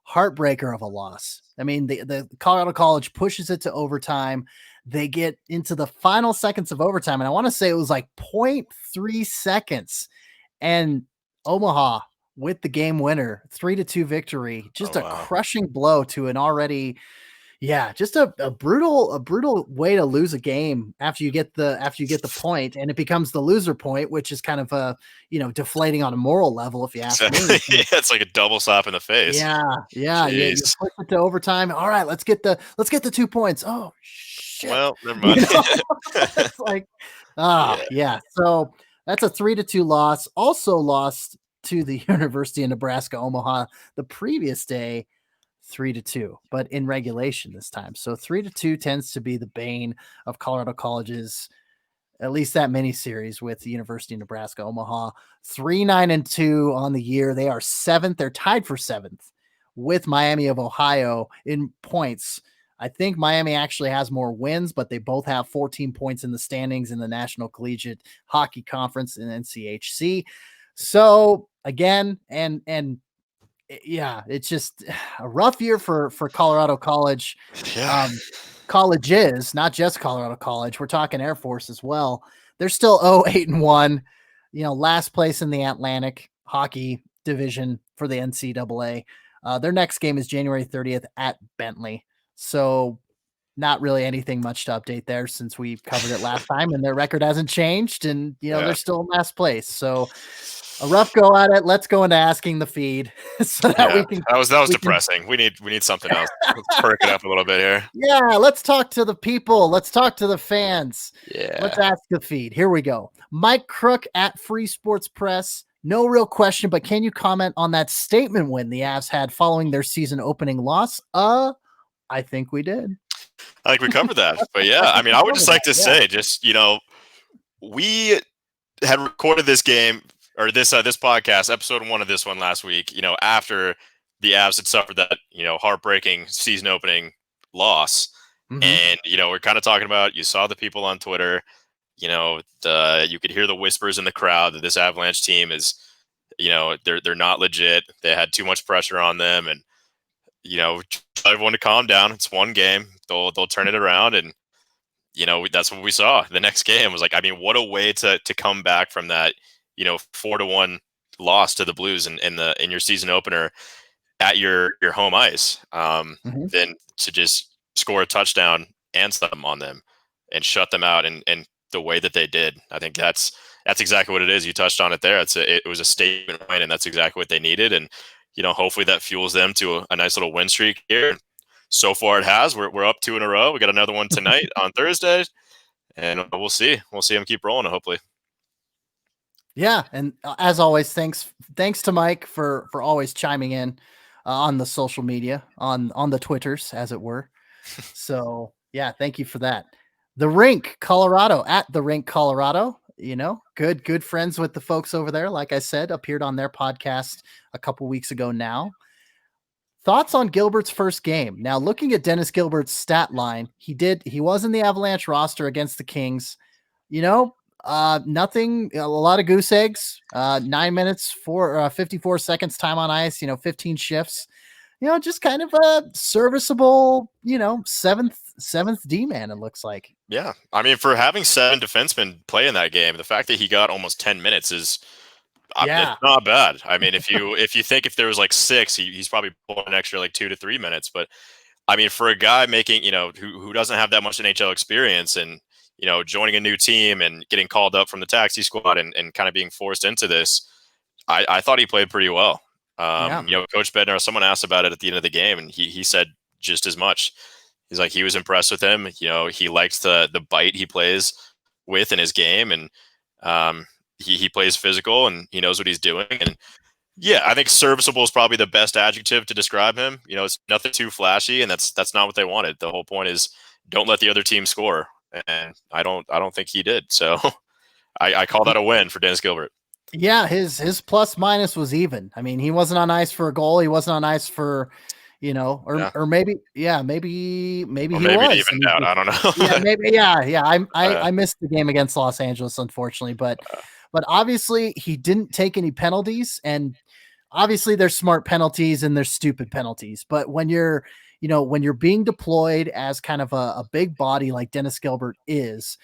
heartbreaker of a loss. I mean, the Colorado College pushes it to overtime. They get into the final seconds of overtime, and I want to say it was like 0.3 seconds, and Omaha with the game winner, 3-2 victory. Just a crushing blow to an already, just a brutal way to lose a game after you get the point, and it becomes the loser point, which is kind of deflating on a moral level, if you ask me. Yeah, it's like a double slap in the face. Yeah. You push it to overtime. All right, let's get the 2 points. Oh shit. Well, never mind. It's like, yeah. So that's a 3-2 loss. Also lost to the University of Nebraska Omaha the previous day, 3-2, but in regulation this time. So 3-2 tends to be the bane of Colorado College's, at least that mini series with the University of Nebraska Omaha. 3-9-2 on the year. They are 7th. They're tied for 7th with Miami of Ohio in points. I think Miami actually has more wins, but they both have 14 points in the standings in the National Collegiate Hockey Conference in NCHC. So again, and yeah, it's just a rough year for Colorado College. Yeah. Colleges, not just Colorado College. We're talking Air Force as well. They're still 0-8-1, last place in the Atlantic Hockey Division for the NCAA. Their next game is January 30th at Bentley. So not really anything much to update there since we covered it last time, and their record hasn't changed, and they're still in last place. So a rough go at it. Let's go into asking the feed so that we can. That was depressing. We need something else. Let's perk it up a little bit here. Yeah, let's talk to the people. Let's talk to the fans. Yeah. Let's ask the feed. Here we go. Mike Crook at Free Sports Press. No real question, but can you comment on that statement win the Avs had following their season opening loss? I think we did. I think we covered that. But yeah, I mean, I would just like to say, we had recorded this game or this podcast, episode 1 of this one last week, after the Avs had suffered that, heartbreaking season opening loss. And, we're kind of talking about, you saw the people on Twitter, you could hear the whispers in the crowd that this Avalanche team is, they're not legit. They had too much pressure on them, and, everyone to calm down. It's one game. They'll turn it around, and that's what we saw. The next game was like, I mean, what a way to come back from that, 4-1 loss to the Blues in your season opener at your home ice. Then to just score a touchdown and something on them and shut them out and the way that they did. I think that's exactly what it is. You touched on it there. It was a statement win, and that's exactly what they needed. And hopefully that fuels them to a nice little win streak here. So far, it has. We're up 2 in a row. We got another one tonight on Thursday, and we'll see. We'll see them keep rolling. Hopefully. Yeah, and as always, thanks to Mike for always chiming in on the social media, on the Twitters, as it were. So yeah, thank you for that. The Rink Colorado, at the Rink Colorado, good friends with the folks over there. Like I said, appeared on their podcast a couple weeks ago now. Thoughts on Gilbert's first game. Now, looking at Dennis Gilbert's stat line, he was in the Avalanche roster against the Kings. Nothing, a lot of goose eggs, 9 minutes for 54 seconds time on ice, 15 shifts, just kind of a serviceable, seventh D man, it looks like. Yeah. I mean, for having 7 defensemen play in that game, the fact that he got almost 10 minutes is it's not bad. I mean, if you think if there was like 6, he's probably pulling an extra like 2 to 3 minutes. But I mean, for a guy making, who doesn't have that much NHL experience and, joining a new team and getting called up from the taxi squad and kind of being forced into this, I thought he played pretty well. Coach Bednar, someone asked about it at the end of the game, and he said just as much. He's like, he was impressed with him. He likes the bite he plays with in his game, and he plays physical and he knows what he's doing. And yeah, I think serviceable is probably the best adjective to describe him. It's nothing too flashy, and that's not what they wanted. The whole point is don't let the other team score. And I don't think he did. So I call that a win for Dennis Gilbert. Yeah, his plus minus was even. I mean, he wasn't on ice for a goal. He wasn't on ice for, or maybe he was. Even out. I don't know. Yeah, maybe. Yeah. I missed the game against Los Angeles, unfortunately, but obviously he didn't take any penalties, and obviously there's smart penalties and there's stupid penalties. But when you're being deployed as kind of a big body like Dennis Gilbert is,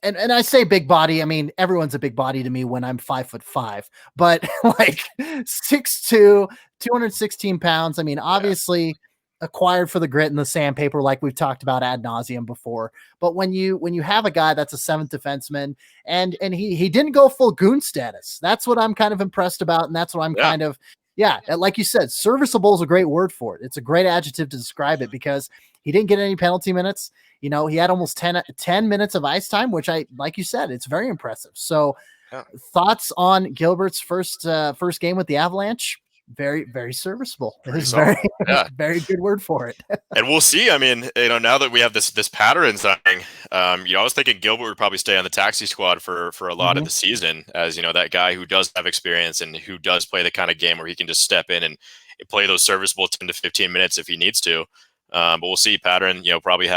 and I say big body, I mean, everyone's a big body to me when I'm 5'5", but like 6'2", 216 pounds. I mean, obviously acquired for the grit and the sandpaper, like we've talked about ad nauseum before. But when you have a guy that's a 7th defenseman and he didn't go full goon status, that's what I'm kind of impressed about. And that's what I'm kind of, like you said, serviceable is a great word for it. It's a great adjective to describe it because he didn't get any penalty minutes. He had almost 10 minutes of ice time, which like you said, it's very impressive. So thoughts on Gilbert's first game with the Avalanche? Very, very serviceable. It is very, very good word for it. And we'll see. I mean, now that we have this pattern starting, I was thinking Gilbert would probably stay on the taxi squad for a lot of the season, as that guy who does have experience and who does play the kind of game where he can just step in and play those serviceable 10 to 15 minutes if he needs to. But we'll see. Pattern, probably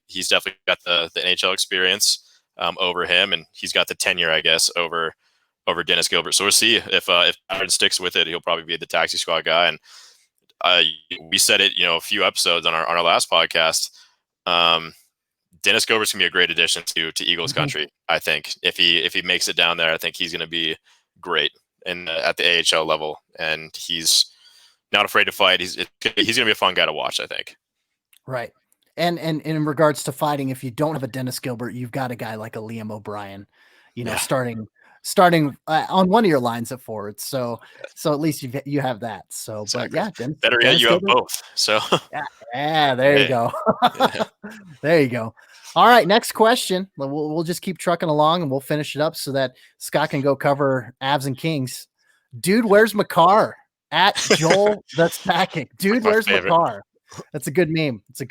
he's definitely got the NHL experience over him, and he's got the tenure, I guess, over Dennis Gilbert. So we'll see if Pattern sticks with it. He'll probably be the taxi squad guy. And we said it, a few episodes on our last podcast. Dennis Gilbert's gonna be a great addition to Eagles country. I think if he makes it down there, I think he's gonna be great at the AHL level, and he's not afraid to fight. He's gonna be a fun guy to watch, I think. Right. And in regards to fighting, if you don't have a Dennis Gilbert, you've got a guy like a Liam O'Brien, starting on one of your lines at forward. So at least you have that. So, exactly. But yeah, better yet, you have both. So there you go. There you go. All right. Next question. We'll just keep trucking along and we'll finish it up so that Scott can go cover Avs and Kings. Dude, where's McCarr? At Joel that's packing. Dude, where's McCarr? That's a good meme. It's a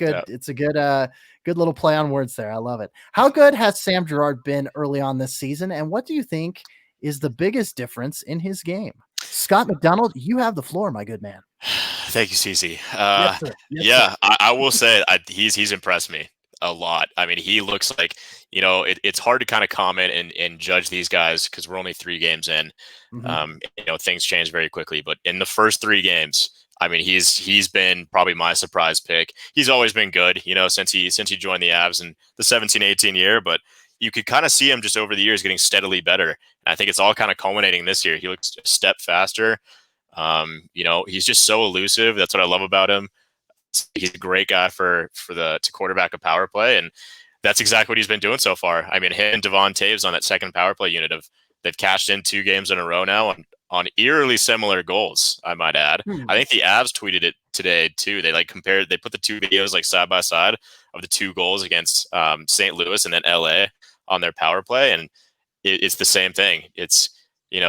good little play on words there. I love it. How good has Sam Girard been early on this season? And what do you think is the biggest difference in his game? Scott McDonald, you have the floor, my good man. Thank you, CC. Yes, I will say he's impressed me a lot. I mean, he looks like, it's hard to kind of comment and judge these guys because we're only 3 games in. Things change very quickly, but in the first 3 games, I mean, he's been probably my surprise pick. He's always been good, since he joined the Avs in the 17-18 year, but you could kind of see him just over the years getting steadily better. And I think it's all kind of culminating this year. He looks a step faster. He's just so elusive. That's what I love about him. He's a great guy to quarterback a power play. And That's exactly what he's been doing so far. I mean, him and Devon Taves on that second power play unit they've cashed in 2 games in a row now on eerily similar goals, I might add. I think the Avs tweeted it today too. They they put the 2 videos like side by side of the 2 goals against St. Louis and then LA on their power play, and it's the same thing. It's,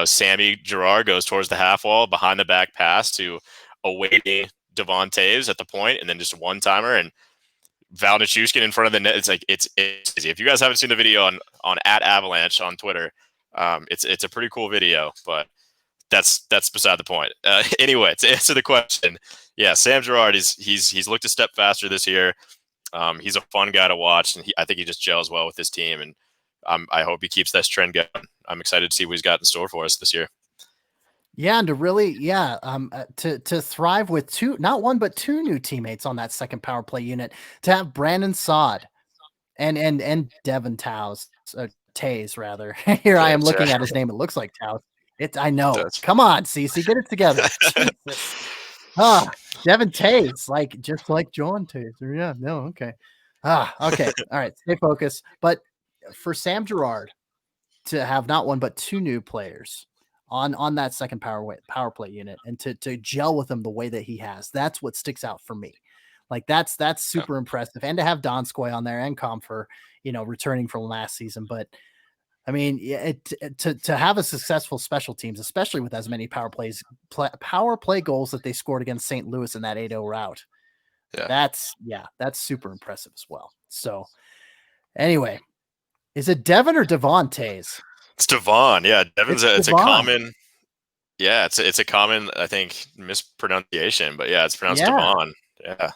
Sammy Girard goes towards the half wall, behind the back pass to awaiting Devon Taves at the point, and then just a one-timer, and Val Nichushkin in front of the net. It's easy. If you guys haven't seen the video on @Avalanche on Twitter, it's a pretty cool video, but that's beside the point. Anyway, to answer the question, yeah, Sam Girard he's looked a step faster this year. He's a fun guy to watch, and I think he just gels well with this team, and I hope he keeps this trend going. I'm excited to see what he's got in store for us this year. Yeah, and to really, to thrive with not one but 2 new teammates on that second power play unit, to have Brandon Saad and Devin Tays rather. Here I am looking at his name. It looks like Taus. I know. Come on, Cece, get it together. Devin Tays, just like John Tays. Yeah, no, okay. Okay. All right, stay focused. But for Sam Girard to have not one but 2 new players on that second power play unit, and to gel with them the way that he has, that's what sticks out for me. That's super impressive. And to have Donskoy on there and Comfer, returning from last season. But I mean, to have a successful special teams, especially with as many power play goals that they scored against St. Louis in that 8-0 rout. That's super impressive as well. So anyway, is it Devon or Devon Tays? It's Devon. Yeah, Devon's it's a common. Yeah, it's a common, I think, mispronunciation, but yeah, it's pronounced Devon. Yeah.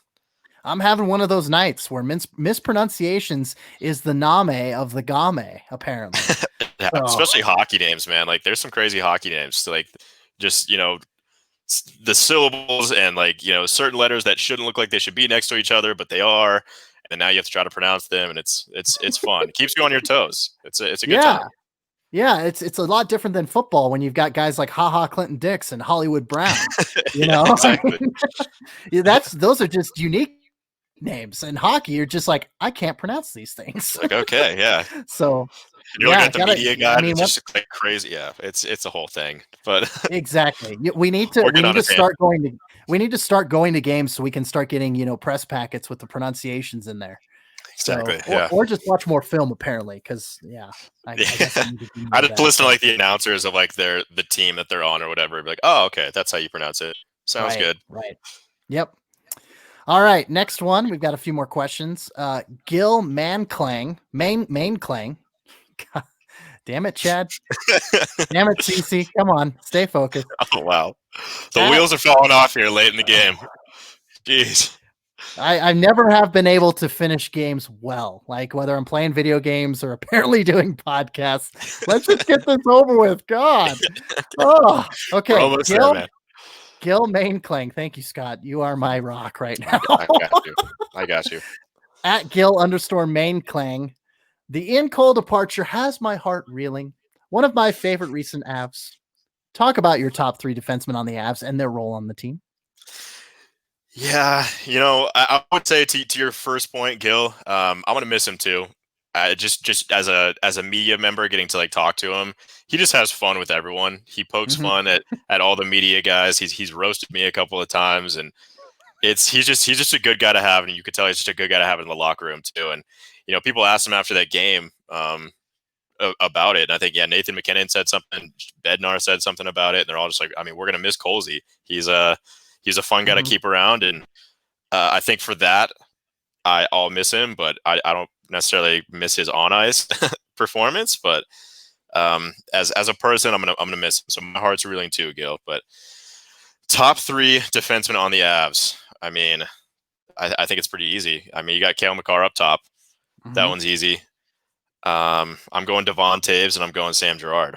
I'm having one of those nights where mispronunciations is the name of the game, apparently. Yeah, especially hockey names, man. There's some crazy hockey names. So, just, the syllables and, certain letters that shouldn't look like they should be next to each other, but they are. And now you have to try to pronounce them, and it's fun. It keeps you on your toes. It's a good time. Yeah, it's a lot different than football when you've got guys like Clinton Dix and Hollywood Brown. Exactly. Those are just unique names. And hockey, you're just I can't pronounce these things. Okay, yeah. So you're looking at the media guy. It's just crazy. Yeah, it's a whole thing. But exactly, we need to start going to games so we can start getting press packets with the pronunciations in there. Exactly. Or just watch more film, apparently, because I just listen to the announcers of the team that they're on or whatever. Be oh, okay, that's how you pronounce it. Sounds good. Right. Yep. All right. Next one. We've got a few more questions. Gil Manklang. Mainklang. Damn it, Chad. Damn it, Cece. Come on. Stay focused. Oh, wow. The wheels are falling off here late in the game. Jeez. I never have been able to finish games well, whether I'm playing video games or apparently doing podcasts. Let's just get this over with. God. Oh, okay. We're almost there, man. Gil Mainklang. Thank you, Scott. You are my rock right now. I got you. At Gil_Mainklang. The Ian Cole departure has my heart reeling. One of my favorite recent Avs. Talk about your top 3 defensemen on the Avs and their role on the team. Yeah, I would say to your first point, Gil, I'm gonna miss him too. Just as a media member, getting to talk to him, he just has fun with everyone. He pokes fun at all the media guys. He's roasted me a couple of times, and he's just a good guy to have, and you could tell he's just a good guy to have in the locker room too. And people asked him after that game about it, and I think Nathan McKinnon said something, Bednar said something about it, and they're all just we're gonna miss Colsey. He's a fun guy to keep around, and I think for that, I'll miss him, but I don't necessarily miss his on ice performance. But as a person, I'm gonna miss him. So my heart's reeling too, Gil. But top 3 defensemen on the Avs. I mean, I think it's pretty easy. I mean, you got Cale Makar up top. That one's easy. I'm going Devon Taves, and I'm going Sam Girard.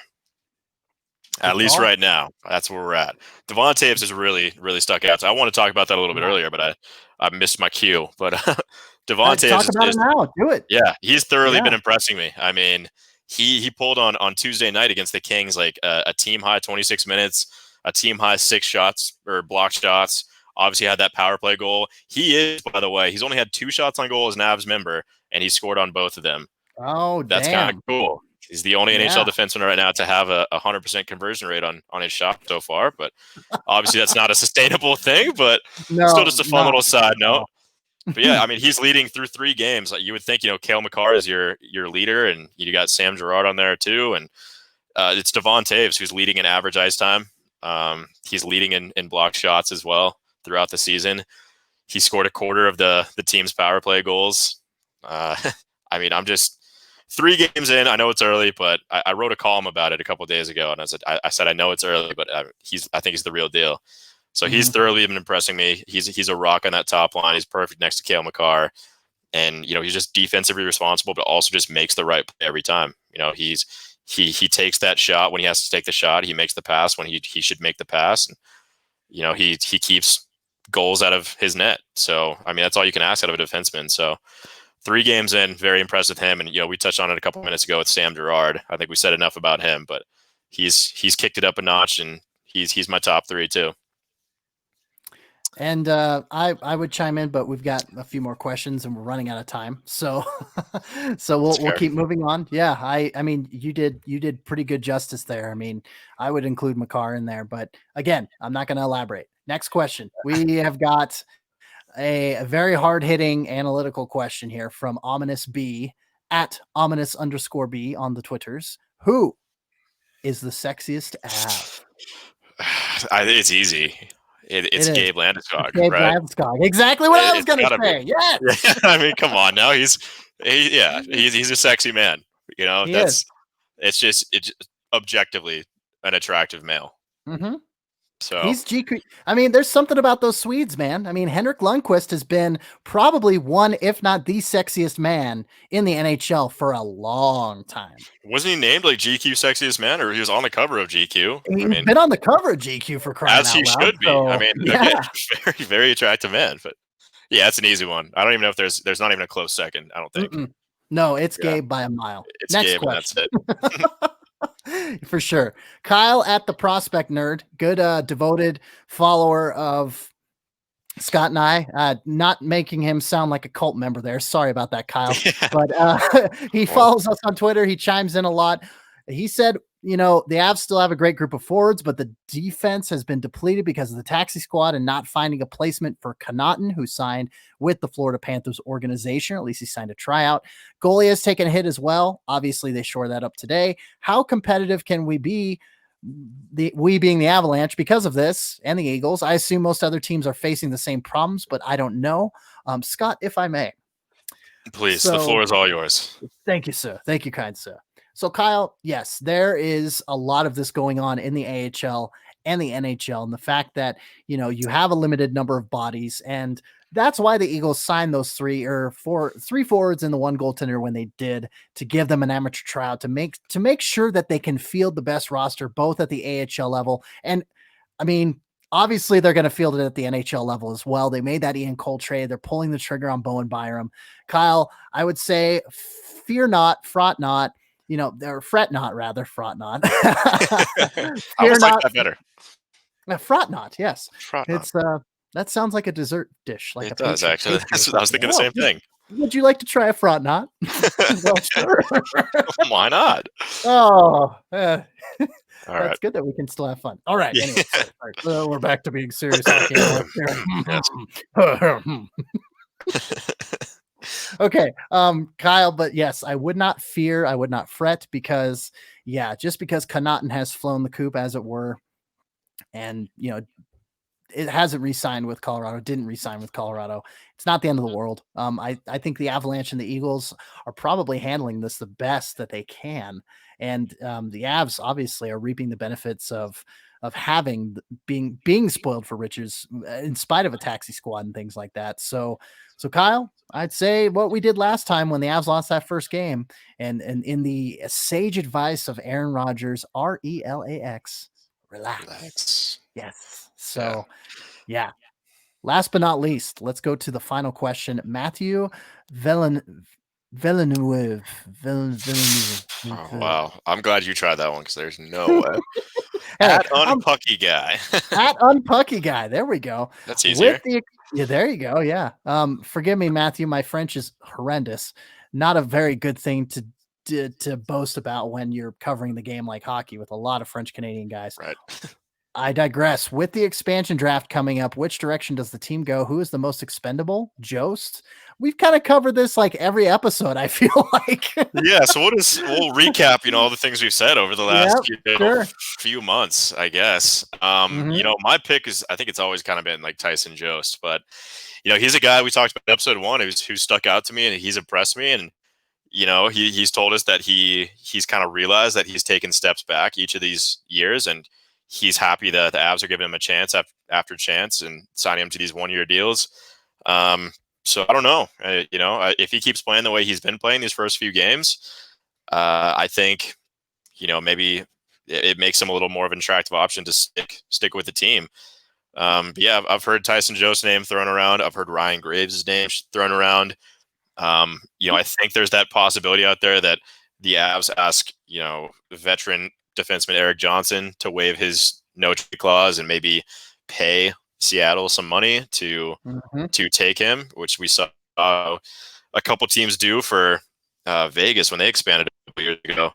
At least right now, that's where we're at. Devon Taves has really, really stuck out. So I want to talk about that a little bit earlier, but I missed my cue. But Devon Taves, talk about it now. Do it. Yeah, he's thoroughly been impressing me. I mean, he pulled on Tuesday night against the Kings a team high 26 minutes, a team high 6 shots or block shots. Obviously had that power play goal. He is, by the way, he's only had 2 shots on goal as an Avs member, and he scored on both of them. Oh, that's kind of cool. He's the only NHL defenseman right now to have a 100% conversion rate on his shot so far. But obviously, that's not a sustainable thing. But still, just a fun little side note. But yeah, I mean, he's leading through 3 games. Like, you would think, Cale Makar is your leader, and you got Sam Girard on there too, and it's Devon Taves who's leading in average ice time. He's leading in block shots as well throughout the season. He scored a quarter of the team's power play goals. I mean, I'm just 3 games in. I know it's early, but I wrote a column about it a couple of days ago, and I said I know it's early, but I think he's the real deal. So he's thoroughly been impressing me. He's a rock on that top line. He's perfect next to Cale Makar, and he's just defensively responsible, but also just makes the right play every time. He takes that shot when he has to take the shot. He makes the pass when he should make the pass, and he keeps goals out of his net. So I mean, that's all you can ask out of a defenseman. So 3 games in, very impressed with him. And we touched on it a couple minutes ago with Sam Girard. I think we said enough about him, but he's kicked it up a notch, and he's my top 3 too. And I would chime in, but we've got a few more questions and we're running out of time. So we'll keep moving on. Yeah, I mean, you did pretty good justice there. I mean, I would include Makar in there, but again, I'm not going to elaborate. Next question. We have got a very hard-hitting analytical question here from Ominous B at ominous_B on the Twitters. Who is the sexiest Av? I think it's easy. It's Gabe Landeskog. Gabe Landeskog. Exactly what I was going to say. Yes. Yeah. I mean, come on now. He's a sexy man. It's objectively an attractive male. Mm-hmm. So he's GQ. I mean, there's something about those Swedes, man. I mean, Henrik Lundqvist has been probably one, if not the sexiest man in the NHL for a long time. Wasn't he named like GQ sexiest man, or he was on the cover of GQ? He's been on the cover of GQ for crying out loud. As he should be. So, I mean, again, very, very attractive man. But yeah, it's an easy one. I don't even know if there's not even a close second. I don't think. No, it's Gabe by a mile. It's Next Gabe, question. and that's it. For sure. Kyle at the Prospect Nerd, good devoted follower of Scott and I, not making him sound like a cult member there. Sorry about that, Kyle. But he follows us on Twitter. He chimes in a lot. He said, the Avs still have a great group of forwards, but the defense has been depleted because of the taxi squad and not finding a placement for Connaughton, who signed with the Florida Panthers organization, or at least he signed a tryout. Goalie has taken a hit as well. Obviously, they shore that up today. How competitive can we be, we being the Avalanche, because of this, and the Eagles? I assume most other teams are facing the same problems, but I don't know. Scott, if I may. Please, the floor is all yours. Thank you, sir. Thank you, kind sir. So, Kyle, yes, there is a lot of this going on in the AHL and the NHL, and the fact that, you have a limited number of bodies, and that's why the Eagles signed those 3 forwards and the 1 goaltender when they did, to give them an amateur tryout, to make sure that they can field the best roster, both at the AHL level. And I mean, obviously they're going to field it at the NHL level as well. They made that Ian Cole trade. They're pulling the trigger on Bowen Byram. Kyle, I would say, fear not, fraught not. Or fret not, rather, fraught not. I almost like that better. Fraught not, yes. Fraught it's that sounds like a dessert dish. Like it does, actually. I was thinking the same thing. Would you like to try a fraught not? Well, sure. Why not? Oh, all right. That's good that we can still have fun. All right. Anyway, so we're back to being serious. Okay, Kyle, but yes, I would not fear, I would not fret, because just because Connaughton has flown the coop, as it were, and it hasn't re-signed with Colorado, didn't re-sign with Colorado, it's not the end of the world. I think the Avalanche and the Eagles are probably handling this the best that they can, and the Avs obviously are reaping the benefits of having being spoiled for riches in spite of a taxi squad and things like that. So Kyle, I'd say what we did last time when the Avs lost that first game, and in the sage advice of Aaron Rodgers, RELAX, relax. Yes. So yeah. Last but not least, let's go to the final question. Matthew Villeneuve. Oh, wow. I'm glad you tried that one, because there's no way. At Unpucky Guy. At Unpucky Guy. There we go. That's easier. Yeah, there you go. Yeah. Forgive me, Matthew. My French is horrendous. not a very good thing to boast about when you're covering the game like hockey with a lot of French Canadian guys. Right. I digress. With the expansion draft coming up, which direction does the team go? Who is the most expendable? Jost? We've kind of covered this like every episode, I feel like. Yeah, so we'll recap, all the things we've said over the last few months, I guess. My pick is, I think it's always kind of been like Tyson Jost, but he's a guy we talked about in episode 1 who stuck out to me and he's impressed me, and he's told us that he's kind of realized that he's taken steps back each of these years, and he's happy that the Avs are giving him a chance after chance and signing him to these 1-year deals. So I don't know, if he keeps playing the way he's been playing these first few games, I think, maybe it makes him a little more of an attractive option to stick with the team. But yeah, I've heard Tyson Jost's name thrown around. I've heard Ryan Graves' name thrown around. I think there's that possibility out there that the Avs ask, veteran defenseman Eric Johnson to waive his no-trade clause and maybe pay Seattle some money to take him, which we saw a couple teams do for Vegas when they expanded a couple years ago.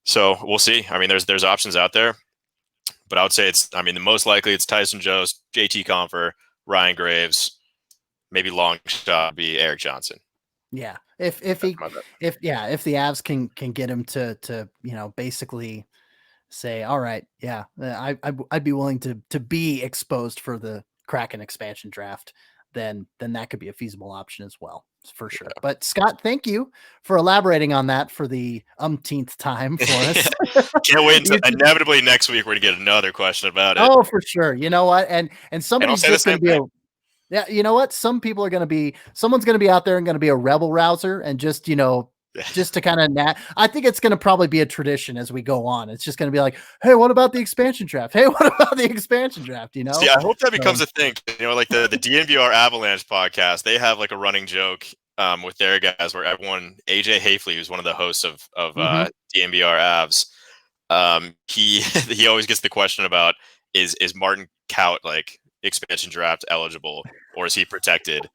So we'll see. I mean, there's options out there, but I would say the most likely it's Tyson Jost, JT Compher, Ryan Graves, maybe long shot would be Eric Johnson. Yeah. If the Avs can get him to basically say, all right, yeah, I'd be willing to be exposed for the Kraken expansion draft, then that could be a feasible option as well, for sure. Yeah. But Scott, thank you for elaborating on that for the umpteenth time for us. Can't wait until inevitably next week we're gonna get another question about it. Oh, for sure. You know what? And somebody's just gonna be yeah, you know what? Someone's going to be out there and going to be a rebel rouser and just, just to kind of I think it's going to probably be a tradition as we go on. It's just going to be like, hey, what about the expansion draft? Hey, what about the expansion draft? See, I hope that becomes a thing. Like the DNVR Avalanche podcast, they have like a running joke with their guys where everyone, AJ Hafley, who's one of the hosts of DNVR Avs, he always gets the question about is Martin Kaut like expansion draft eligible, or is he protected?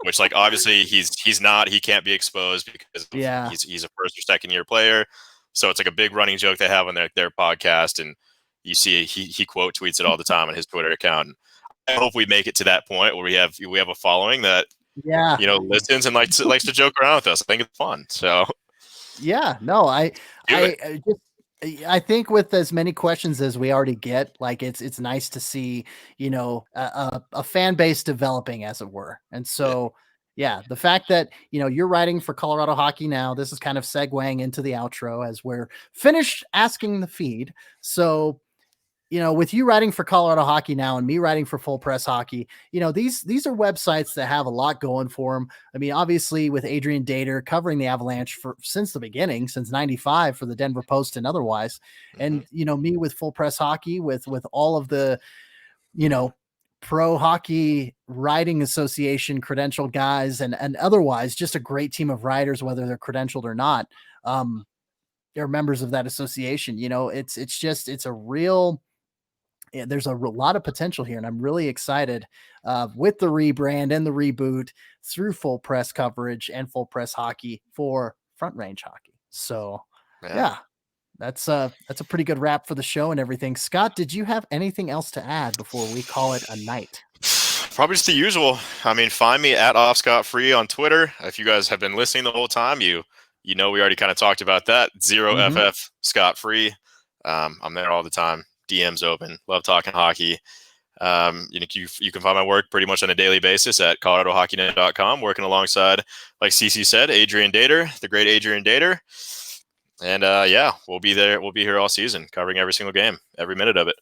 Which, like, obviously he's not. He can't be exposed because he's a first or second year player. So it's like a big running joke they have on their podcast, and you see he quote tweets it all the time on his Twitter account. And I hope we make it to that point where we have a following that listens and likes to joke around with us. I think it's fun. So I think with as many questions as we already get, like it's nice to see, a fan base developing, as it were. And so, the fact that, you're writing for Colorado Hockey Now, this is kind of segueing into the outro as we're finished asking the feed. So, with you writing for Colorado Hockey Now and me writing for Full Press Hockey, these are websites that have a lot going for them. I mean, obviously with Adrian Dater covering the Avalanche since the beginning, since 95 for the Denver Post and otherwise. And, me with Full Press Hockey with all of the, Pro Hockey Writing Association credentialed guys and otherwise just a great team of writers, whether they're credentialed or not. They're members of that association. It's a real, there's a lot of potential here, and I'm really excited with the rebrand and the reboot through Full Press coverage and Full Press Hockey for Front Range Hockey. So, that's a pretty good wrap for the show and everything. Scott, did you have anything else to add before we call it a night? Probably just the usual. I mean, find me at offscottfree on Twitter. If you guys have been listening the whole time, we already kind of talked about that. 0FF Scott Free. I'm there all the time. DM's open. Love talking hockey. You can find my work pretty much on a daily basis at coloradohockeynet.com, working alongside, like CC said, Adrian Dater, the great Adrian Dater. And we'll be there. We'll be here all season, covering every single game, every minute of it.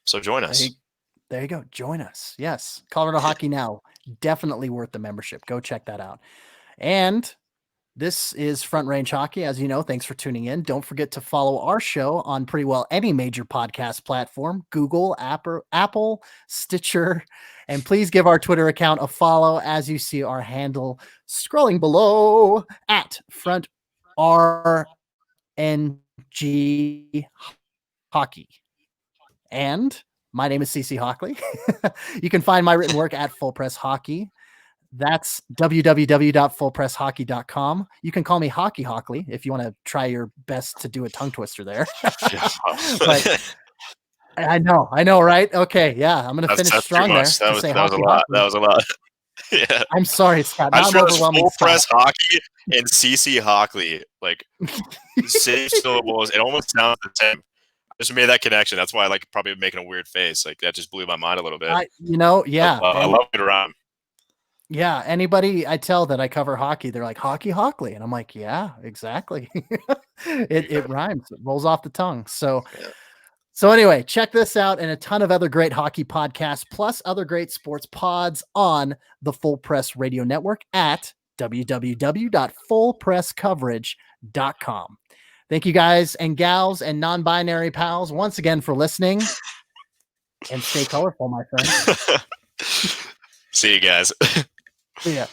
So join us. There you go. Join us. Yes. Colorado Hockey Now. Definitely worth the membership. Go check that out. And this is Front Range Hockey. As you know, thanks for tuning in. Don't forget to follow our show on pretty well any major podcast platform, Google, Apple, Stitcher, and please give our Twitter account a follow as you see our handle scrolling below at Front RNG Hockey. And my name is CC Hawkley. You can find my written work at Full Press Hockey. That's www.fullpresshockey.com. You can call me Hockey Hawkley if you want to try your best to do a tongue twister there. But I know, right? Okay, yeah, I'm gonna finish strong there. That was a lot. That was a lot. Yeah, I'm sorry, Scott. I just realized overwhelming. Full Press Hockey and CC Hawkley, like same syllables. It almost sounds the same. I just made that connection. That's why I like probably making a weird face. Like that just blew my mind a little bit. Yeah, I love it around. Yeah, anybody I tell that I cover hockey, they're like Hockey Hawkley, and I'm like, yeah, exactly. It rhymes. It rolls off the tongue. So. Yeah. So anyway, check this out and a ton of other great hockey podcasts, plus other great sports pods on the Full Press Radio Network at www.fullpresscoverage.com. Thank you guys and gals and non-binary pals once again for listening. And stay colorful, my friend. See you guys. Yeah.